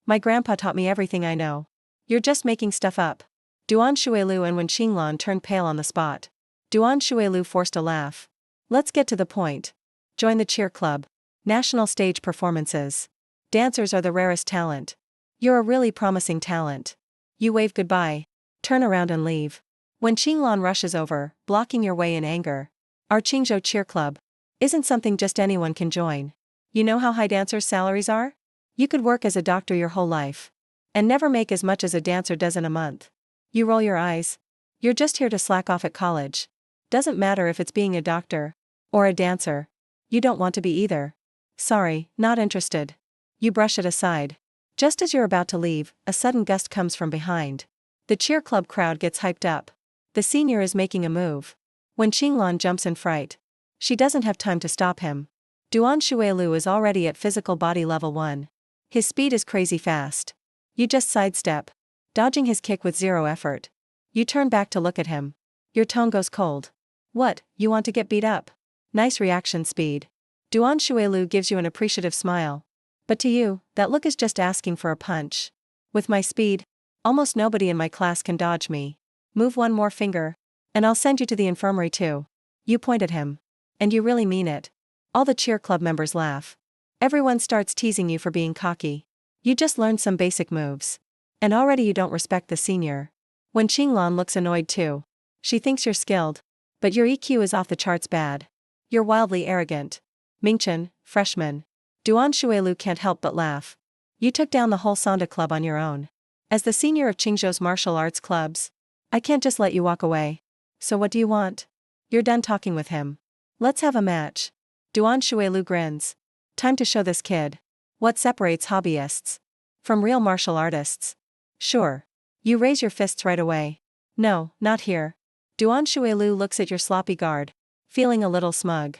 Speaker 1: My grandpa taught me everything I know. You're just making stuff up. Duan Shuilu and Wen Qinglan turned pale on the spot. Duan Shuilu forced a laugh. Let's get to the point. Join the cheer club. National stage performances. Dancers are the rarest talent. You're a really promising talent. You wave goodbye. Turn around and leave. When Qinglan rushes over, blocking your way in anger. Our Qingzhou cheer club isn't something just anyone can join. You know how high dancers' salaries are? You could work as a doctor your whole life and never make as much as a dancer does in a month. You roll your eyes. You're just here to slack off at college. Doesn't matter if it's being a doctor or a dancer. You don't want to be either. Sorry, not interested. You brush it aside. Just as you're about to leave, a sudden gust comes from behind. The cheer club crowd gets hyped up. The senior is making a move. When Qinglan jumps in fright, she doesn't have time to stop him. Duan Shuilu is already at physical body level 1. His speed is crazy fast. You just sidestep, dodging his kick with zero effort. You turn back to look at him. Your tone goes cold. What, you want to get beat up? Nice reaction speed. Duan Shuilu gives you an appreciative smile. But to you, that look is just asking for a punch. With my speed, almost nobody in my class can dodge me. Move one more finger, and I'll send you to the infirmary too. You point at him. And you really mean it. All the cheer club members laugh. Everyone starts teasing you for being cocky. You just learned some basic moves. And already you don't respect the senior. When Qinglan looks annoyed too. She thinks you're skilled. But your EQ is off the charts bad. You're wildly arrogant. Mingchen, freshman. Duan Shuilu can't help but laugh. You took down the whole Sonda club on your own. As the senior of Qingzhou's martial arts clubs, I can't just let you walk away. So what do you want? You're done talking with him. Let's have a match. Duan Shuilu grins. Time to show this kid what separates hobbyists from real martial artists. Sure. You raise your fists right away. No, not here. Duan Shuilu looks at your sloppy guard, feeling a little smug.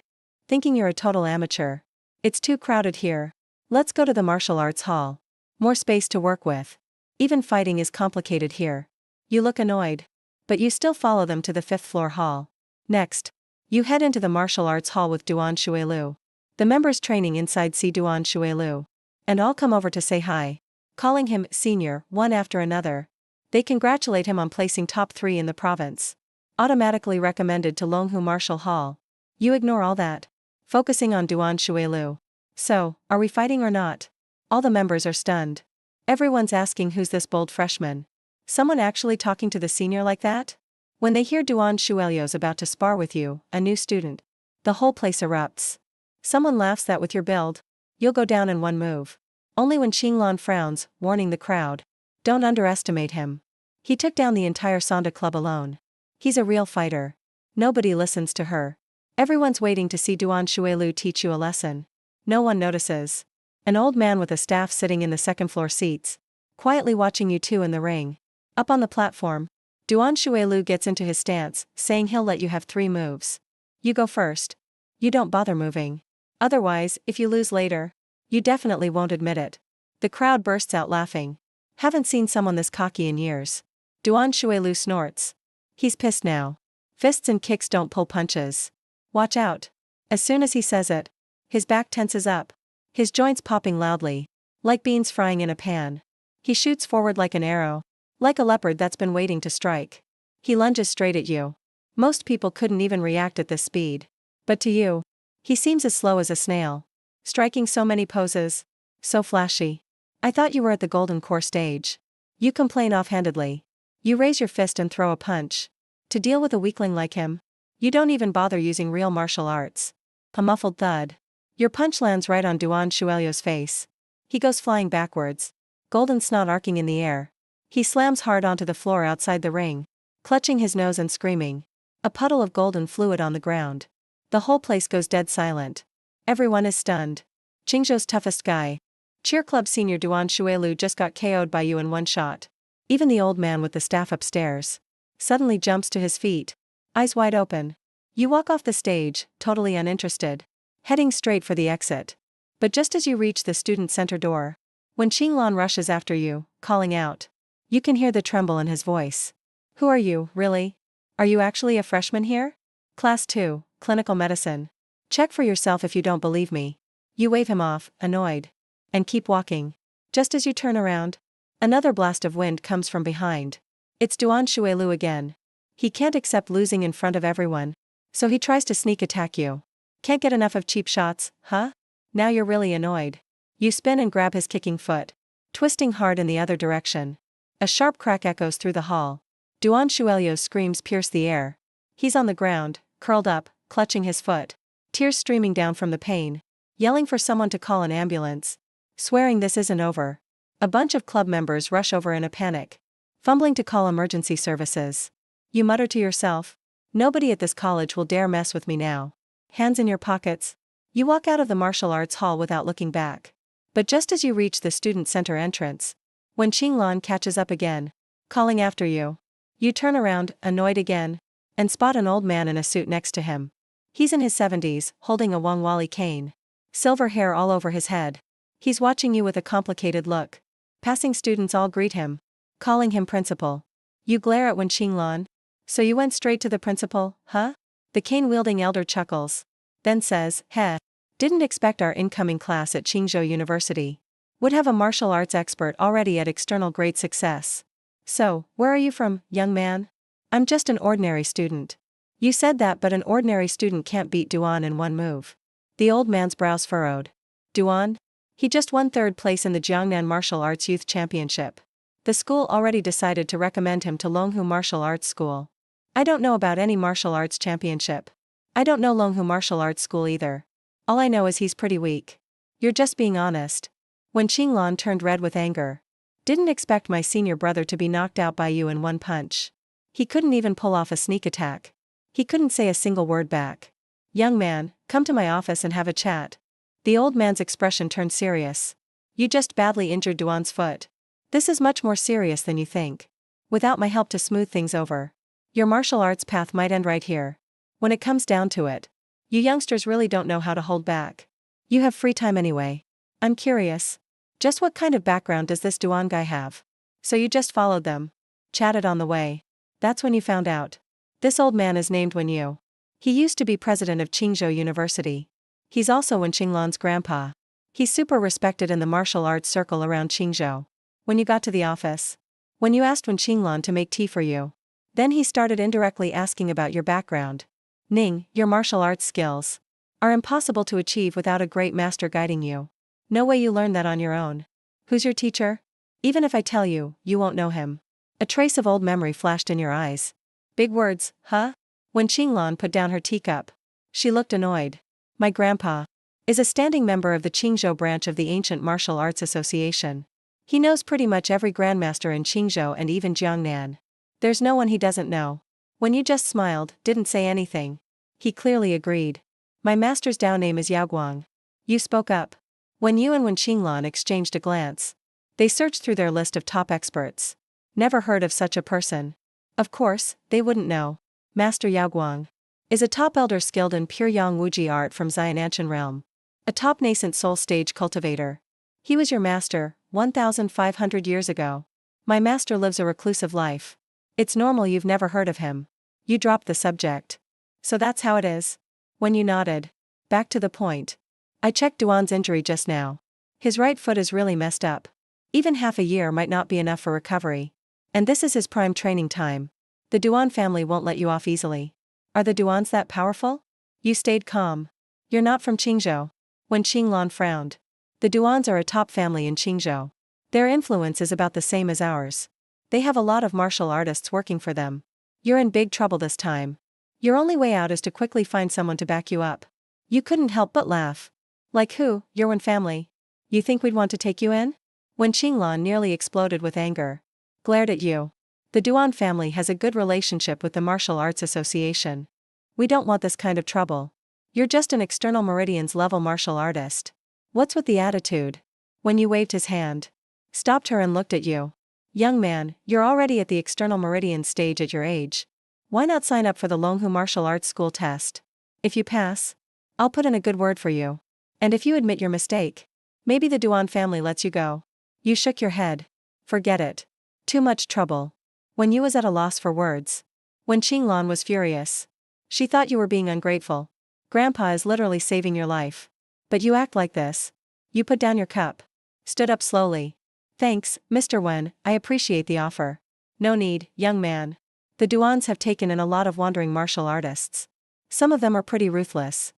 Speaker 1: Thinking you're a total amateur. It's too crowded here. Let's go to the martial arts hall. More space to work with. Even fighting is complicated here. You look annoyed. But you still follow them to the 5th floor hall. Next, you head into the martial arts hall with Duan Shuilu. The members training inside see Duan Shuilu. And all come over to say hi. Calling him senior, one after another. They congratulate him on placing top 3 in the province. Automatically recommended to Longhu Martial Hall. You ignore all that. Focusing on Duan Shuilu. So, are we fighting or not? All the members are stunned. Everyone's asking who's this bold freshman. Someone actually talking to the senior like that? When they hear Duan Shuilu's about to spar with you, a new student, the whole place erupts. Someone laughs that with your build, you'll go down in one move. Only when Qinglan frowns, warning the crowd. Don't underestimate him. He took down the entire Sonda club alone. He's a real fighter. Nobody listens to her. Everyone's waiting to see Duan Shuilu teach you a lesson. No one notices. An old man with a staff sitting in the 2nd floor seats, quietly watching you two in the ring. Up on the platform, Duan Shuilu gets into his stance, saying he'll let you have 3 moves. You go first. You don't bother moving. Otherwise, if you lose later, you definitely won't admit it. The crowd bursts out laughing. Haven't seen someone this cocky in years. Duan Shuilu snorts. He's pissed now. Fists and kicks don't pull punches. Watch out. As soon as he says it, his back tenses up. His joints popping loudly, like beans frying in a pan. He shoots forward like an arrow, like a leopard that's been waiting to strike. He lunges straight at you. Most people couldn't even react at this speed. But to you, he seems as slow as a snail. Striking so many poses. So flashy. I thought you were at the golden core stage. You complain offhandedly. You raise your fist and throw a punch. To deal with a weakling like him, you don't even bother using real martial arts. A muffled thud. Your punch lands right on Duan Shuilu's face. He goes flying backwards, golden snot arcing in the air. He slams hard onto the floor outside the ring, clutching his nose and screaming. A puddle of golden fluid on the ground. The whole place goes dead silent. Everyone is stunned. Qingzhou's toughest guy. Cheer Club senior Duan Shuilu just got KO'd by you in one shot. Even the old man with the staff upstairs suddenly jumps to his feet, eyes wide open. You walk off the stage, totally uninterested, heading straight for the exit. But just as you reach the student center door, when Qinglan rushes after you, calling out, you can hear the tremble in his voice. Who are you, really? Are you actually a freshman here? Class 2, Clinical Medicine. Check for yourself if you don't believe me. You wave him off, annoyed, and keep walking. Just as you turn around, another blast of wind comes from behind. It's Duan Shuilu again. He can't accept losing in front of everyone, so he tries to sneak attack you. Can't get enough of cheap shots, huh? Now you're really annoyed. You spin and grab his kicking foot, twisting hard in the other direction. A sharp crack echoes through the hall. Duan Shuilu's screams pierce the air. He's on the ground, curled up, clutching his foot, tears streaming down from the pain, yelling for someone to call an ambulance, swearing this isn't over. A bunch of club members rush over in a panic, fumbling to call emergency services. You mutter to yourself, nobody at this college will dare mess with me now. Hands in your pockets, you walk out of the martial arts hall without looking back. But just as you reach the student center entrance, Wen Qinglan catches up again, calling after you. You turn around, annoyed again, and spot an old man in a suit next to him. He's in his 70s, holding a Wangwali cane. Silver hair all over his head. He's watching you with a complicated look. Passing students all greet him, calling him principal. You glare at Wen Qinglan. So you went straight to the principal, huh? The cane-wielding elder chuckles. Then says, heh. Didn't expect our incoming class at Qingzhou University would have a martial arts expert already at external grade success. So, where are you from, young man? I'm just an ordinary student. You said that, but an ordinary student can't beat Duan in one move. The old man's brows furrowed. Duan? He just won 3rd place in the Jiangnan Martial Arts Youth Championship. The school already decided to recommend him to Longhu Martial Arts School. I don't know about any martial arts championship. I don't know Longhu Martial Arts School either. All I know is he's pretty weak. You're just being honest. Wen Qinglan turned red with anger. Didn't expect my senior brother to be knocked out by you in one punch. He couldn't even pull off a sneak attack. He couldn't say a single word back. Young man, come to my office and have a chat. The old man's expression turned serious. You just badly injured Duan's foot. This is much more serious than you think. Without my help to smooth things over, your martial arts path might end right here. When it comes down to it, you youngsters really don't know how to hold back. You have free time anyway. I'm curious. Just what kind of background does this Duan guy have? So you just followed them. Chatted on the way. That's when you found out. This old man is named Wen Yu. He used to be president of Qingzhou University. He's also Wen Qinglan's grandpa. He's super respected in the martial arts circle around Qingzhou. When you got to the office, when you asked Wen Qinglan to make tea for you, then he started indirectly asking about your background. Ning, your martial arts skills are impossible to achieve without a great master guiding you. No way you learn that on your own. Who's your teacher? Even if I tell you, you won't know him. A trace of old memory flashed in your eyes. Big words, huh? When Qinglan put down her teacup, she looked annoyed. My grandpa is a standing member of the Qingzhou branch of the Ancient Martial Arts Association. He knows pretty much every grandmaster in Qingzhou and even Jiangnan. There's no one he doesn't know. When you just smiled, didn't say anything. He clearly agreed. My master's Dao name is Yaoguang. You spoke up. When you and Wen Qinglan exchanged a glance, they searched through their list of top experts. Never heard of such a person. Of course, they wouldn't know. Master Yaoguang is a top elder skilled in pure Yang Wuji art from Xiananshan realm. A top nascent soul stage cultivator. He was your master, 1,500 years ago. My master lives a reclusive life. It's normal you've never heard of him. You dropped the subject. So that's how it is? When you nodded. Back to the point. I checked Duan's injury just now. His right foot is really messed up. Even half a year might not be enough for recovery. And this is his prime training time. The Duan family won't let you off easily. Are the Duans that powerful? You stayed calm. You're not from Qingzhou. When Qinglan frowned. The Duans are a top family in Qingzhou. Their influence is about the same as ours. They have a lot of martial artists working for them. You're in big trouble this time. Your only way out is to quickly find someone to back you up. You couldn't help but laugh. Like who, your Wen family? You think we'd want to take you in? When Qinglan nearly exploded with anger. Glared at you. The Duan family has a good relationship with the Martial Arts Association. We don't want this kind of trouble. You're just an external meridians level martial artist. What's with the attitude? When you waved his hand. Stopped her and looked at you. Young man, you're already at the external meridian stage at your age. Why not sign up for the Longhu Martial Arts School test? If you pass, I'll put in a good word for you. And if you admit your mistake, maybe the Duan family lets you go. You shook your head. Forget it. Too much trouble. When you was at a loss for words. When Qinglan was furious. She thought you were being ungrateful. Grandpa is literally saving your life. But you act like this. You put down your cup. Stood up slowly. Thanks, Mr. Wen, I appreciate the offer. No need, young man. The Duans have taken in a lot of wandering martial artists. Some of them are pretty ruthless.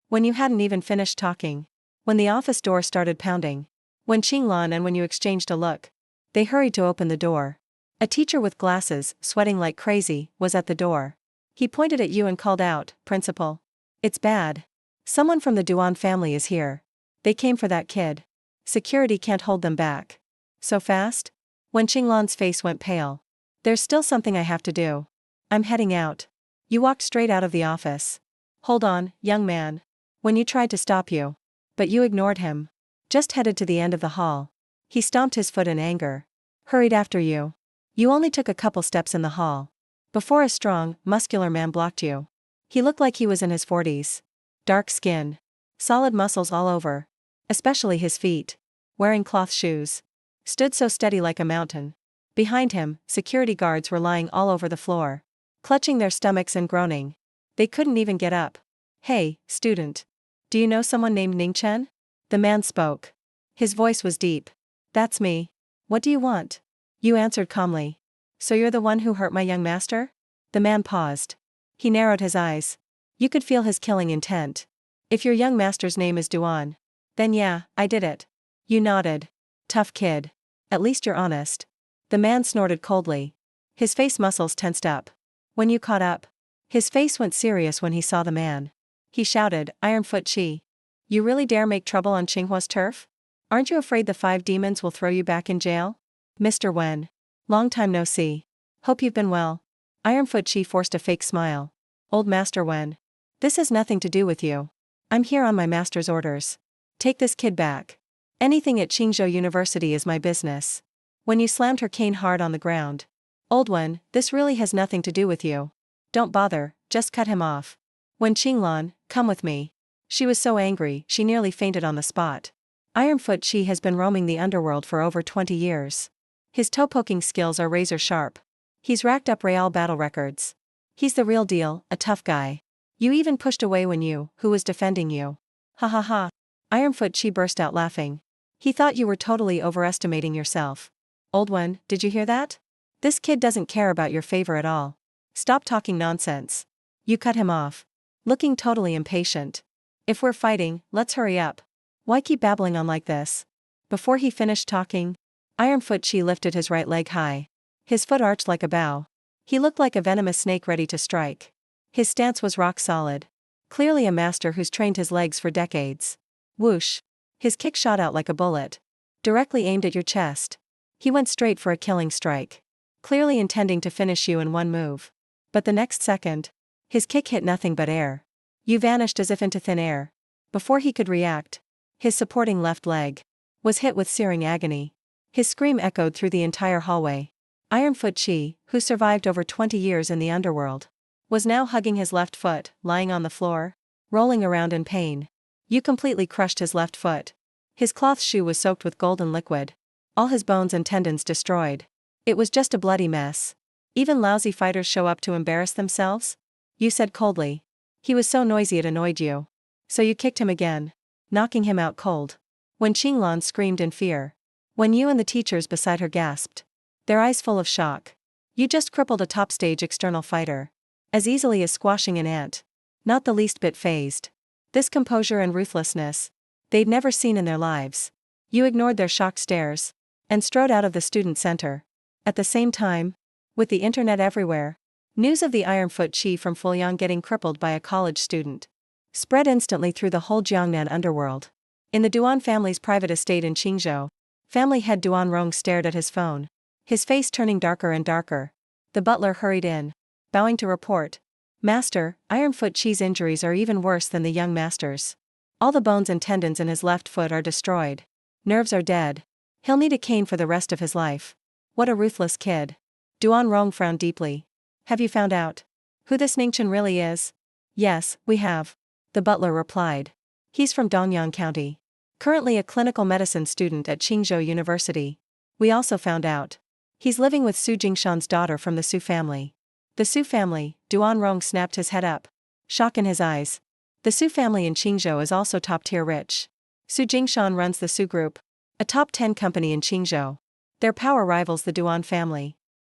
Speaker 1: When you hadn't even finished talking. When the office door started pounding. When Qinglan and when you exchanged a look. They hurried to open the door. A teacher with glasses, sweating like crazy, was at the door. He pointed at you and called out, Principal. It's bad. Someone from the Duan family is here. They came for that kid. Security can't hold them back. So fast? When Qinglan's face went pale. There's still something I have to do. I'm heading out. You walked straight out of the office. Hold on, young man. When you tried to stop you. But you ignored him. Just headed to the end of the hall. He stomped his foot in anger. Hurried after you. You only took a couple steps in the hall before a strong, muscular man blocked you. He looked like he was in his 40s. Dark skin. Solid muscles all over. Especially his feet. Wearing cloth shoes. Stood so steady like a mountain. Behind him, security guards were lying all over the floor. Clutching their stomachs and groaning. They couldn't even get up. Hey, student. Do you know someone named Ning Chen? The man spoke. His voice was deep. That's me. What do you want? You answered calmly. So you're the one who hurt my young master? The man paused. He narrowed his eyes. You could feel his killing intent. If your young master's name is Duan. Then yeah, I did it. You nodded. Tough kid. At least you're honest. The man snorted coldly. His face muscles tensed up. When you caught up. His face went serious when he saw the man. He shouted, Ironfoot Chi. You really dare make trouble on Qinghua's turf? Aren't you afraid the 5 demons will throw you back in jail? Mr. Wen. Long time no see. Hope you've been well. Ironfoot Chi forced a fake smile. Old Master Wen. This has nothing to do with you. I'm here on my master's orders. Take this kid back. Anything at Qingzhou University is my business. When you slammed her cane hard on the ground. Old one, this really has nothing to do with you. Don't bother, just cut him off. When Qinglan, come with me. She was so angry, she nearly fainted on the spot. Ironfoot Chi has been roaming the underworld for over 20 years. His toe-poking skills are razor sharp. He's racked up Real battle records. He's the real deal, a tough guy. You even pushed away when you, who was defending you. Ha ha ha. Ironfoot Chi burst out laughing. He thought you were totally overestimating yourself. Old one, did you hear that? This kid doesn't care about your favor at all. Stop talking nonsense. You cut him off. Looking totally impatient. If we're fighting, let's hurry up. Why keep babbling on like this? Before he finished talking, Ironfoot Chi lifted his right leg high. His foot arched like a bow. He looked like a venomous snake ready to strike. His stance was rock solid. Clearly a master who's trained his legs for decades. Whoosh. His kick shot out like a bullet. Directly aimed at your chest. He went straight for a killing strike. Clearly intending to finish you in one move. But the next second, his kick hit nothing but air. You vanished as if into thin air. Before he could react, his supporting left leg was hit with searing agony. His scream echoed through the entire hallway. Ironfoot Chi, who survived over 20 years in the underworld, was now hugging his left foot, lying on the floor, rolling around in pain. You completely crushed his left foot. His cloth shoe was soaked with golden liquid. All his bones and tendons destroyed. It was just a bloody mess. Even lousy fighters show up to embarrass themselves? You said coldly. He was so noisy it annoyed you. So you kicked him again, knocking him out cold. When Qinglan screamed in fear. When you and the teachers beside her gasped. Their eyes full of shock. You just crippled a top-stage external fighter. As easily as squashing an ant. Not the least bit fazed. This composure and ruthlessness, they'd never seen in their lives. You ignored their shocked stares. And strode out of the student center. At the same time, with the internet everywhere, news of the Ironfoot Chi from Fuliang getting crippled by a college student spread instantly through the whole Jiangnan underworld. In the Duan family's private estate in Qingzhou, family head Duan Rong stared at his phone, his face turning darker and darker. The butler hurried in, bowing to report. Master, Ironfoot Chi's injuries are even worse than the young master's. All the bones and tendons in his left foot are destroyed. Nerves are dead. He'll need a cane for the rest of his life. What a ruthless kid. Duan Rong frowned deeply. Have you found out who this Ningchen really is? Yes, we have. The butler replied. He's from Dongyang County. Currently a clinical medicine student at Qingzhou University. We also found out. He's living with Su Jingshan's daughter from the Su family. The Su family, Duan Rong snapped his head up. Shock in his eyes. The Su family in Qingzhou is also top-tier rich. Su Jingshan runs the Su Group, a top 10 company in Qingzhou. Their power rivals the Duan family.